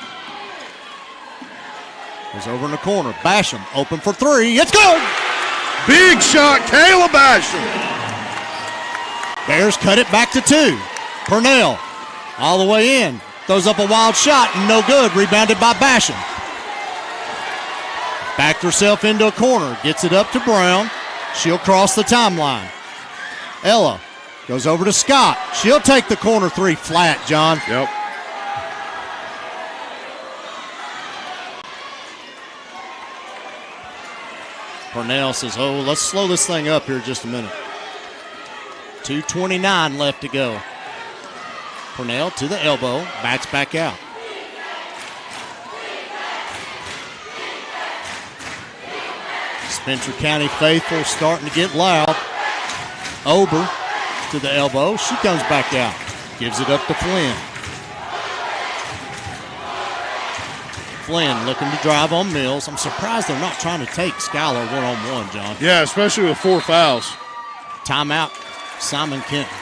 Goes over in the corner. Basham open for three. It's good! Big shot, Kayla Basham. Bears cut it back to 2. Purnell all the way in. Throws up a wild shot and no good. Rebounded by Basham. Backed herself into a corner. Gets it up to Brown. She'll cross the timeline. Ella goes over to Scott. She'll take the corner three flat, John. Yep. Purnell says, oh, let's slow this thing up here just a minute. 2:29 left to go. Purnell to the elbow, backs back out. Spencer County faithful starting to get loud. Ober to the elbow. She comes back out. Gives it up to Flynn. Flynn looking to drive on Mills. I'm surprised they're not trying to take Skylar one-on-one, John. Yeah, especially with 4 fouls. Timeout, Simon Kenton.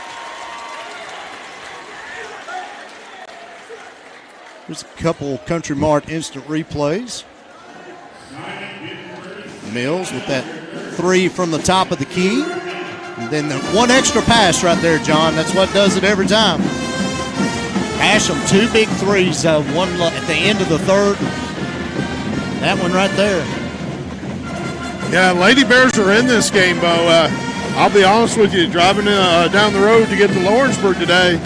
There's a couple Country Mart instant replays. Mills with that 3 from the top of the key. And then the one extra pass right there, John. That's what does it every time. Basham, 2 big threes, one at the end of the third. That one right there. Yeah, Lady Bears are in this game, Bo. I'll be honest with you, driving down the road to get to Lawrenceburg today,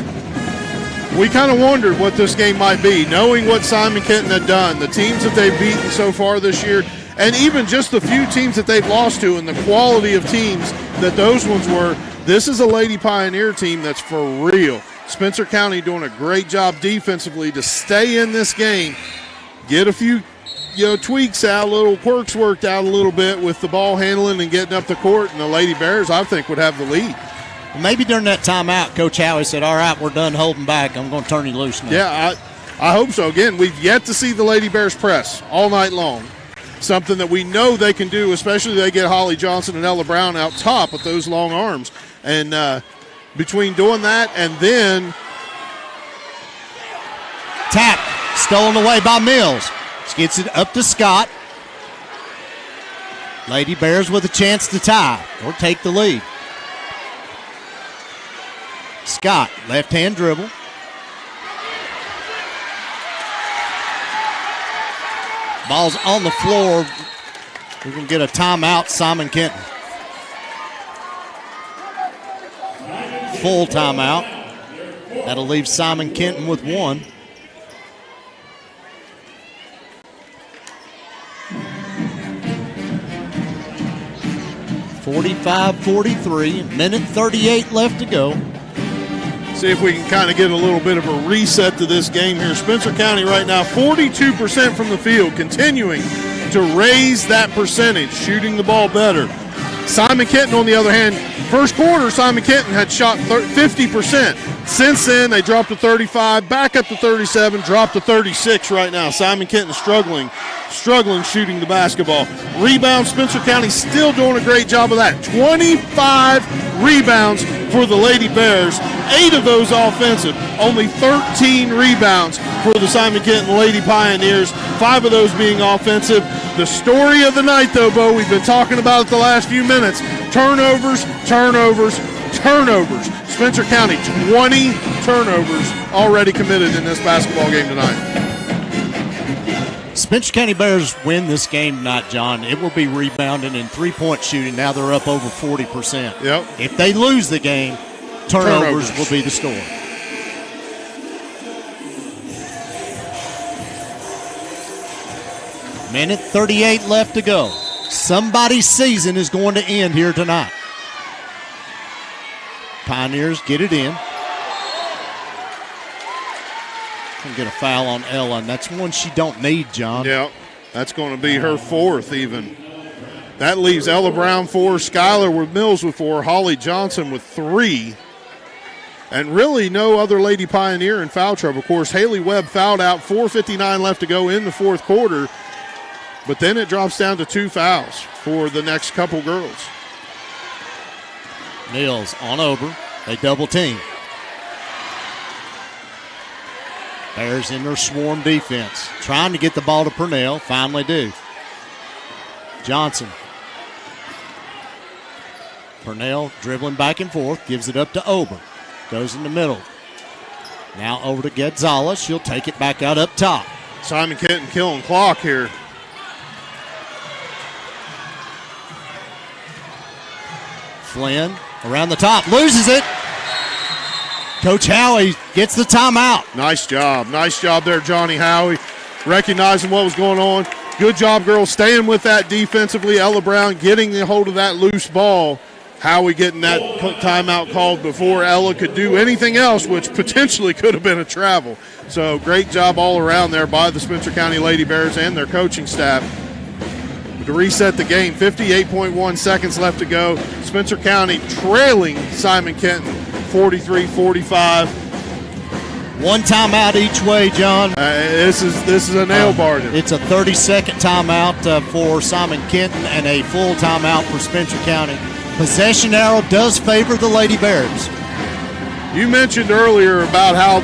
we kind of wondered what this game might be, knowing what Simon Kenton had done, the teams that they've beaten so far this year, and even just the few teams that they've lost to and the quality of teams that those ones were. This is a Lady Pioneer team that's for real. Spencer County doing a great job defensively to stay in this game, get a few tweaks out, little quirks worked out a little bit with the ball handling and getting up the court, and the Lady Bears, I think, would have the lead. Maybe during that timeout, Coach Howie said, all right, we're done holding back. I'm going to turn you loose now. Yeah, I hope so. Again, we've yet to see the Lady Bears press all night long. Something that we know they can do, especially they get Holly Johnson and Ella Brown out top with those long arms. And between doing that and then tap, stolen away by Mills. She gets it up to Scott. Lady Bears with a chance to tie or take the lead. Scott, left-hand dribble. Ball's on the floor. We're going to get a timeout, Simon Kenton. Full timeout. That'll leave Simon Kenton with 1. .45-43, minute 38 left to go. See if we can kind of get a little bit of a reset to this game here. Spencer County right now, 42% from the field, continuing to raise that percentage, shooting the ball better. Simon Kenton, on the other hand, first quarter, Simon Kenton had shot 50%. Since then, they dropped to 35, back up to 37, dropped to 36 right now. Simon Kenton struggling shooting the basketball. Rebound, Spencer County still doing a great job of that. 25 rebounds for the Lady Bears, 8 of those offensive. Only 13 rebounds for the Simon Kenton Lady Pioneers, 5 of those being offensive. The story of the night, though, Bo, we've been talking about it the last few minutes. Turnovers. Spencer County, 20 turnovers already committed in this basketball game tonight. Spencer County Bears win this game tonight, John. It will be rebounding and three-point shooting. Now they're up over 40%. Yep. If they lose the game, turnovers will be the story. Minute 38 left to go. Somebody's season is going to end here tonight. Pioneers get it in. Gonna get a foul on Ella, and that's one she don't need, John. Yeah, that's going to be her fourth even. That leaves Ella Brown 4, Skylar Mills with 4, Holly Johnson with 3. And really no other Lady Pioneer in foul trouble. Of course, Haley Webb fouled out, 4:59 left to go in the fourth quarter. But then it drops down to 2 fouls for the next couple girls. Mills on Ober. They double team. Bears in their swarm defense. Trying to get the ball to Purnell. Finally do. Johnson. Purnell dribbling back and forth. Gives it up to Ober. Goes in the middle. Now over to Gedzala. She'll take it back out up top. Simon Kenton killing clock here. Flynn around the top. Loses it. Coach Howie gets the timeout. Nice job. Nice job there, Johnny Howie. Recognizing what was going on. Good job, girls, staying with that defensively. Ella Brown getting the hold of that loose ball. Howie getting that timeout called before Ella could do anything else, which potentially could have been a travel. So great job all around there by the Spencer County Lady Bears and their coaching staff to reset the game. 58.1 seconds left to go. Spencer County trailing Simon Kenton 43-45. One timeout each way, John. This is a nail biter. It's a 30-second timeout for Simon Kenton and a full timeout for Spencer County. Possession arrow does favor the Lady Bears. You mentioned earlier about how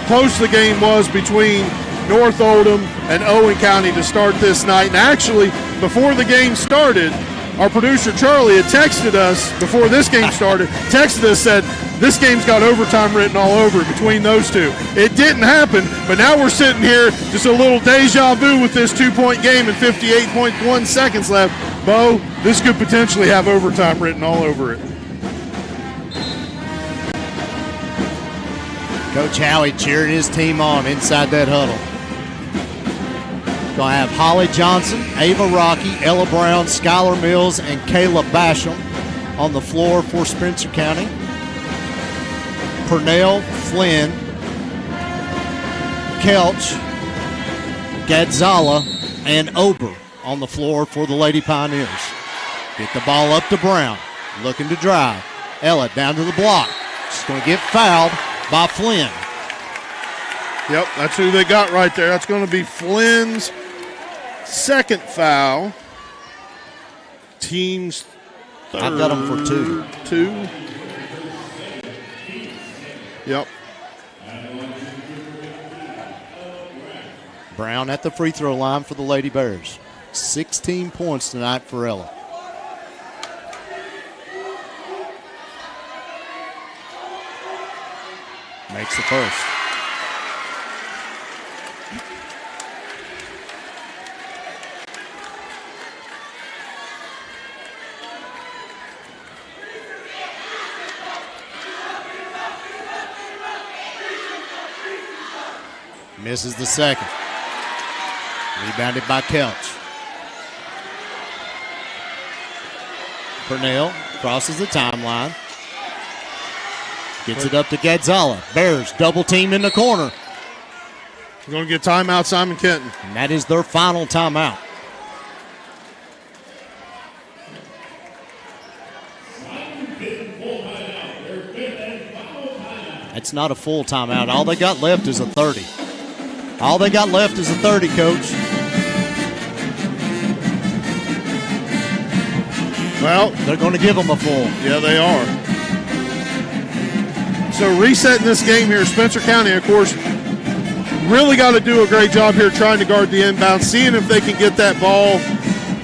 close the game was between North Oldham and Owen County to start this night. And actually, before the game started, our producer Charlie had texted us before this game started, said, this game's got overtime written all over it between those two. It didn't happen, but now we're sitting here, just a little deja vu with this 2-point game and 58.1 seconds left. Bo, this could potentially have overtime written all over it. Coach Howie cheering his team on inside that huddle. Going to have Holly Johnson, Ava Rocky, Ella Brown, Skylar Mills, and Kayla Basham on the floor for Spencer County. Purnell, Flynn, Kelch, Gadzala, and Ober on the floor for the Lady Pioneers. Get the ball up to Brown, looking to drive. Ella down to the block. She's going to get fouled by Flynn. Yep, that's who they got right there. That's going to be Flynn's second foul. Team's third. I've got them for 2. 2. Yep. Brown at the free throw line for the Lady Bears. 16 points tonight for Ella. Makes the first. Misses the second. Rebounded by Kelch. Purnell crosses the timeline. Gets it up to Gadzala. Bears double team in the corner. We're going to get timeout, Simon Kenton. And that is their final timeout. That's not a full timeout. All they got left is a 30. All they got left is a 30, Coach. Well, they're going to give them a full. Yeah, they are. So resetting this game here, Spencer County, of course, really got to do a great job here trying to guard the inbound, seeing if they can get that ball,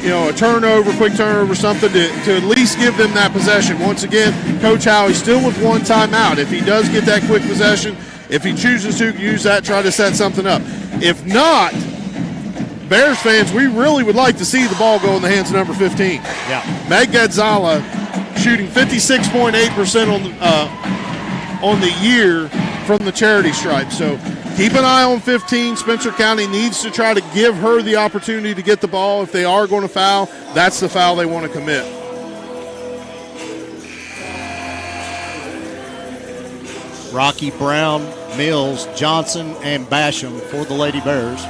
a turnover, quick turnover, something to at least give them that possession. Once again, Coach Howie still with one timeout. If he does get that quick possession, if he chooses to use that, try to set something up. If not, Bears fans, we really would like to see the ball go in the hands of number 15. Yeah. Meg Gadzala shooting 56.8% on the year from the charity stripe. So keep an eye on 15. Spencer County needs to try to give her the opportunity to get the ball. If they are going to foul, that's the foul they want to commit. Rocky, Brown, Mills, Johnson, and Basham for the Lady Bears.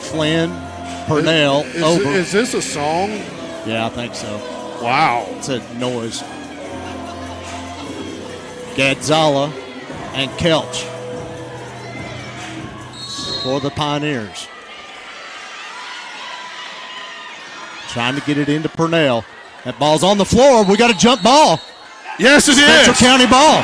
Flynn, Purnell, Ober. Is this a song? Yeah, I think so. Wow. It's a noise. Gadzala and Kelch for the Pioneers. Trying to get it into Purnell. That ball's on the floor. We got a jump ball. Yes, it is. Spencer County ball.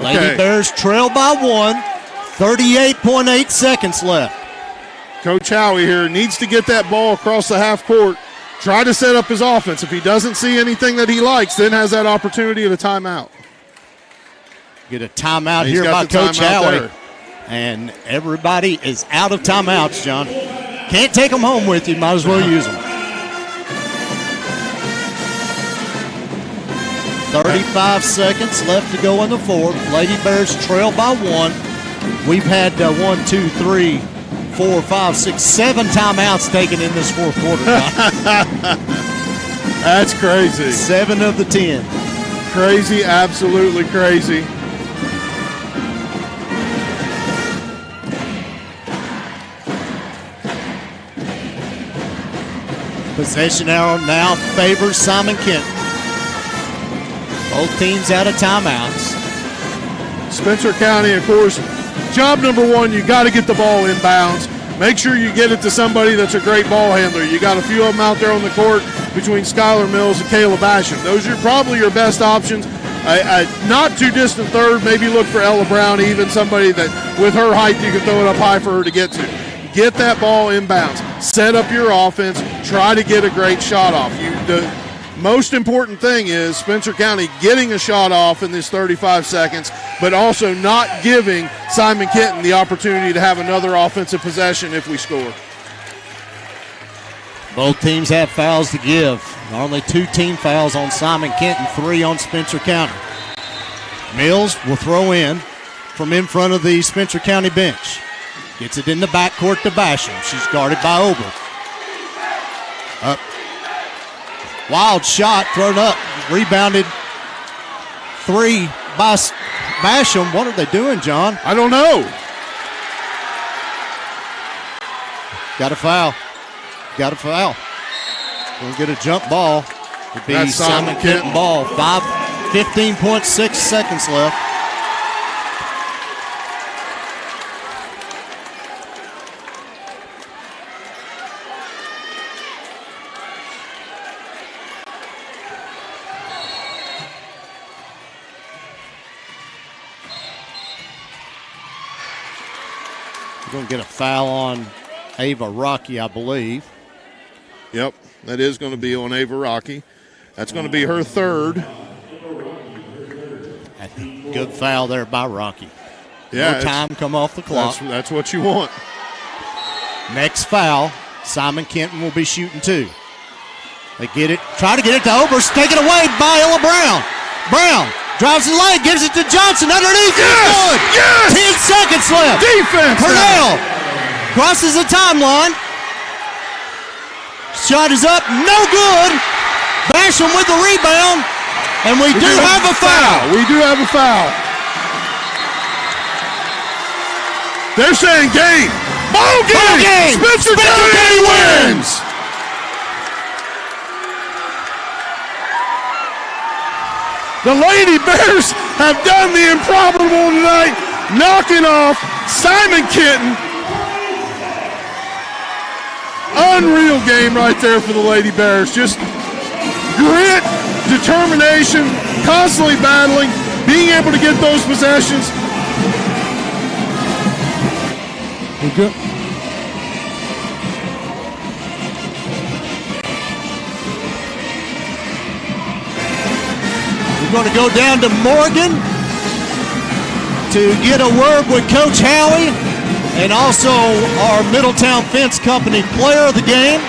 Lady Bears trail by 1. 38.8 seconds left. Coach Howie here needs to get that ball across the half court. Try to set up his offense. If he doesn't see anything that he likes, then has that opportunity at a timeout. Get a timeout here by Coach Howie. And everybody is out of timeouts, John. Can't take them home with you. Might as well use them. 35 seconds left to go in the fourth. Lady Bears trail by 1. We've had 7 timeouts taken in this fourth quarter. That's crazy. 7 of the 10. Crazy, absolutely crazy. Possession arrow now favors Simon Kenton. Both teams out of timeouts. Spencer County, of course, job number 1, you got to get the ball inbounds. Make sure you get it to somebody that's a great ball handler. You got a few of them out there on the court between Skylar Mills and Kayla Basham. Those are probably your best options. Not too distant third, maybe look for Ella Brown, even somebody that with her height you can throw it up high for her to get to. Get that ball inbounds. Set up your offense. Try to get a great shot off. The most important thing is Spencer County getting a shot off in this 35 seconds, but also not giving Simon Kenton the opportunity to have another offensive possession if we score. Both teams have fouls to give. Only 2 team fouls on Simon Kenton, 3 on Spencer County. Mills will throw in from in front of the Spencer County bench. Gets it in the backcourt to Basham. She's guarded by Ober. Up. Wild shot thrown up. Rebounded 3 by Basham. What are they doing, John? I don't know. Got a foul. We'll get a jump ball. It'd be That's Simon Kenton ball. 15.6 seconds left. We're going to get a foul on Ava Rocky, I believe. Yep, that is going to be on Ava Rocky. That's going to be her third. Good foul there by Rocky. Yeah, no time come off the clock. That's what you want. Next foul, Simon Kenton will be shooting 2. They get it, try to get it to Obers, taken away by Ella Brown. Brown drives the lane, gives it to Johnson underneath. Yes! Good. Yes! 10 seconds left. Defense. Purnell crosses the timeline. Shot is up, no good. Basham with the rebound, and we do have a foul. We do have a foul. They're saying game. Ball game. Spencer County wins. The Lady Bears have done the improbable tonight, knocking off Simon Kenton. Unreal game right there for the Lady Bears. Just grit, determination, constantly battling, being able to get those possessions. Okay. We're going to go down to Morgan to get a word with Coach Howie and also our Middletown Fence Company player of the game.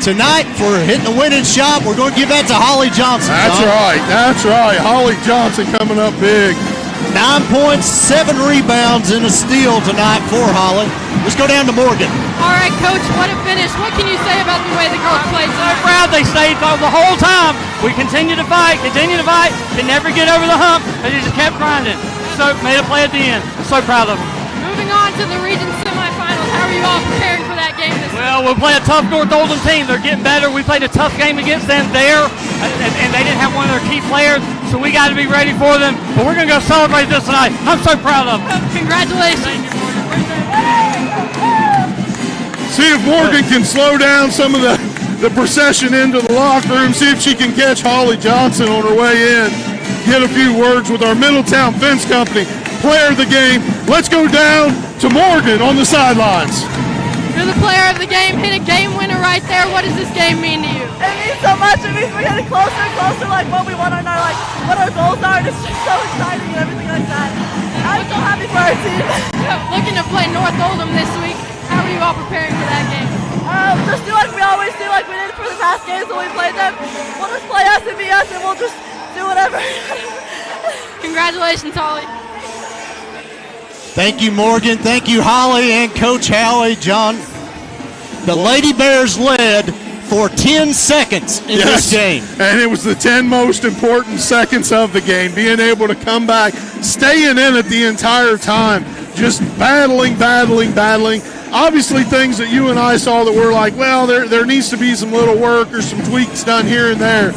Tonight, for hitting the winning shot, we're going to give that to Holly Johnson. That's right. Holly Johnson coming up big. 9 points, 7 rebounds, and a steal tonight for Holly. Let's go down to Morgan. All right, Coach, what a finish. What can you say about the way the girls played So tonight? proud they stayed the whole time. We continued to fight, could never get over the hump. They just kept grinding. So made a play at the end. So proud of them. Moving on to the region semifinals, how are you all preparing for that game this week? Well, we'll play a tough North Oldham team. They're getting better. We played a tough game against them there, and they didn't have one of their key players, so we got to be ready for them. But we're going to go celebrate this tonight. I'm so proud of them. Congratulations. Thank you, Morgan. See if Morgan can slow down some of the procession into the locker room. See if she can catch Holly Johnson on her way in. Get a few words with our Middletown Fence Company player of the game. Let's go down to Morgan on the sidelines. You're the player of the game, hit a game winner right there. What does this game mean to you? It means so much. It means we're getting closer and closer, like what we want on our, like what our goals are. And it's just so exciting and everything like that. I'm so happy for our team. Looking to play North Oldham this week. How are you all preparing for that game? Just do like we always do, like we did for the past games when we played them. We'll just play us and be us, and we'll just do whatever. Congratulations, Holly. Thank you, Morgan. Thank you, Holly and Coach Howie. John, the Lady Bears led for 10 seconds in this game. And it was the 10 most important seconds of the game, being able to come back, staying in it the entire time, just battling. Obviously things that you and I saw that were like, well, there needs to be some little work or some tweaks done here and there.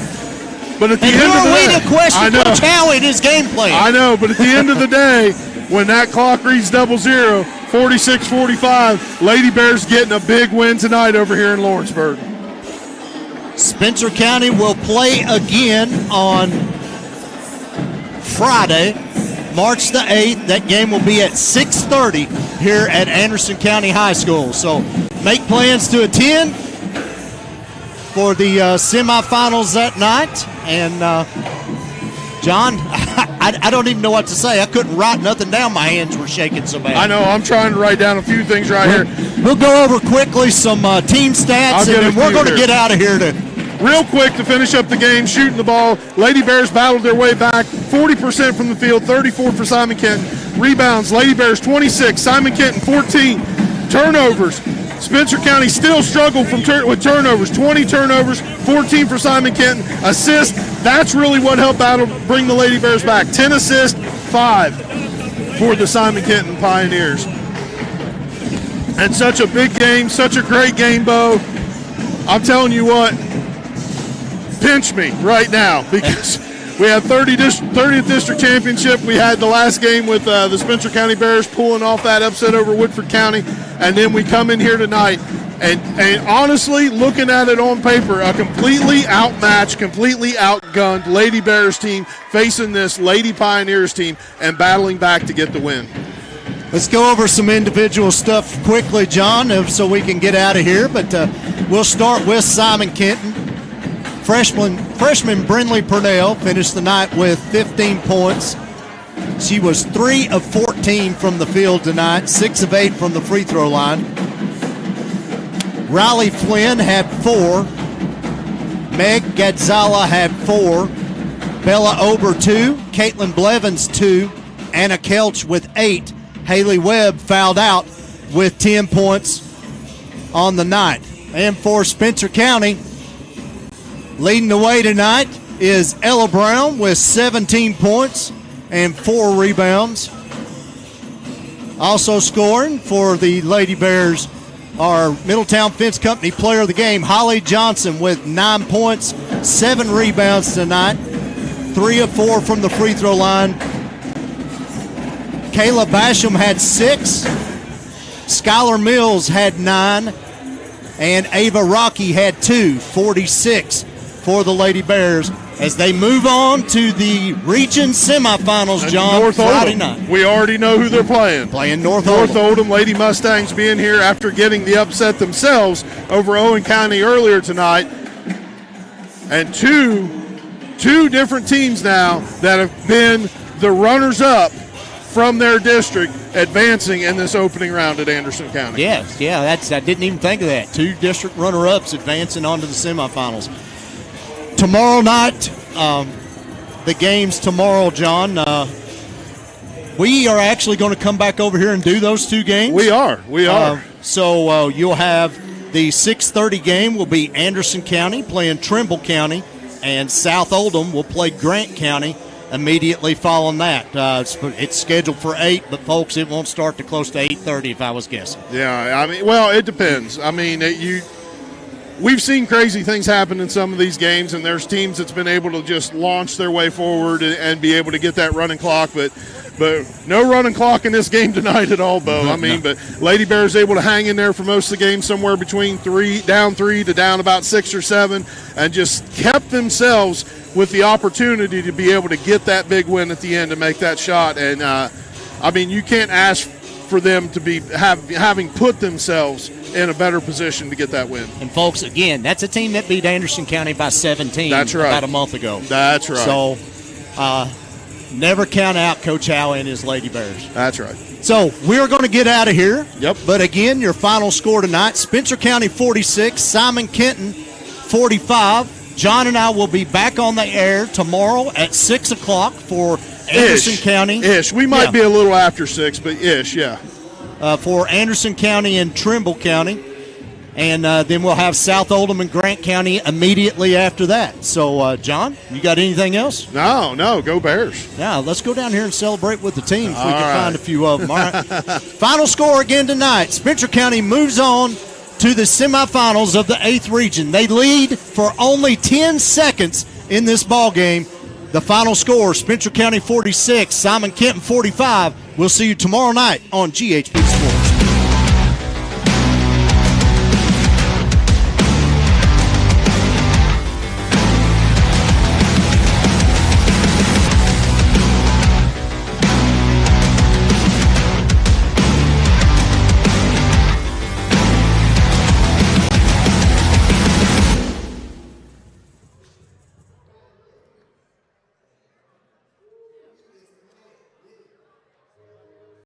But at the end of the day, who are we to question Coach Howie and his game plan? I know, but at the end of the day, when that clock reads 00, 46-45, Lady Bears getting a big win tonight over here in Lawrenceburg. Spencer County will play again on Friday, March the 8th. That game will be at 6:30 here at Anderson County High School. So make plans to attend for the semifinals that night. And John, I don't even know what to say. I couldn't write nothing down. My hands were shaking so bad. I know. I'm trying to write down a few things right here. We'll go over quickly some team stats, and then we're going to get out of here. Real quick to finish up the game, shooting the ball. Lady Bears battled their way back, 40% from the field, 34 for Simon Kenton. Rebounds, Lady Bears 26, Simon Kenton 14. Turnovers, Spencer County still struggled with turnovers, 20 turnovers, 14 for Simon Kenton. Assists, that's really what helped bring the Lady Bears back. 10 assists, 5 for the Simon Kenton Pioneers. And such a big game, such a great game, Bo. I'm telling you what, pinch me right now because we have 30th District Championship. We had the last game with the Spencer County Bears pulling off that upset over Woodford County, and then we come in here tonight and honestly, looking at it on paper, a completely outmatched, completely outgunned Lady Bears team facing this Lady Pioneers team and battling back to get the win. Let's go over some individual stuff quickly, John, so we can get out of here. But we'll start with Simon Kenton. Freshman Brinley Purnell finished the night with 15 points. She was 3 of 14 from the field tonight, 6 of 8 from the free throw line. Riley Flynn had 4. Meg Gadzala had 4. Bella Ober 2. Caitlin Blevins 2. Anna Kelch with 8. Haley Webb fouled out with 10 points on the night. And for Spencer County, leading the way tonight is Ella Brown with 17 points and 4 rebounds. Also scoring for the Lady Bears, our Middletown Fence Company player of the game, Holly Johnson with 9 points, 7 rebounds tonight, 3 of 4 from the free throw line. Kayla Basham had 6. Skylar Mills had 9. And Ava Rocky had 2, 46 for the Lady Bears as they move on to the region semifinals, John, North Friday Oldham. night. We already know who they're playing. Playing North Oldham. Oldham Lady Mustangs being here after getting the upset themselves over Owen County earlier tonight. And two different teams now that have been the runners-up from their district advancing in this opening round at Anderson County. Yes, I didn't even think of that. 2 district runner-ups advancing onto the semifinals. Tomorrow night, the games tomorrow, John, We are actually going to come back over here and do those two games. We are. So you'll have the 6:30 game will be Anderson County playing Trimble County, and South Oldham will play Grant County immediately following that. It's scheduled for 8, but, folks, it won't start to close to 8:30 if I was guessing. Yeah, I mean, well, it depends. I mean, we've seen crazy things happen in some of these games, and there's teams that's been able to just launch their way forward and be able to get that running clock, but no running clock in this game tonight at all, Bo. I mean, but Lady Bears able to hang in there for most of the game, somewhere between down 3 to down about 6 or 7, and just kept themselves with the opportunity to be able to get that big win at the end to make that shot. And, I mean, you can't ask for them to be having put themselves in a better position to get that win. And, folks, again, that's a team that beat Anderson County by 17 about a month ago. That's right. So, never count out Coach Howe and his Lady Bears. That's right. So we're going to get out of here. Yep. But, again, your final score tonight, Spencer County 46, Simon Kenton 45. John and I will be back on the air tomorrow at 6 o'clock for Anderson County. We might be a little after 6, but yeah. For Anderson County and Trimble County. And then we'll have South Oldham and Grant County immediately after that. So, John, you got anything else? No, go Bears. Yeah, let's go down here and celebrate with the team if we can find a few of them. All right. Final score again tonight. Spencer County moves on to the semifinals of the 8th region. They lead for only 10 seconds in this ball game. The final score, Spencer County 46, Simon Kenton 45. We'll see you tomorrow night on GHP Sports.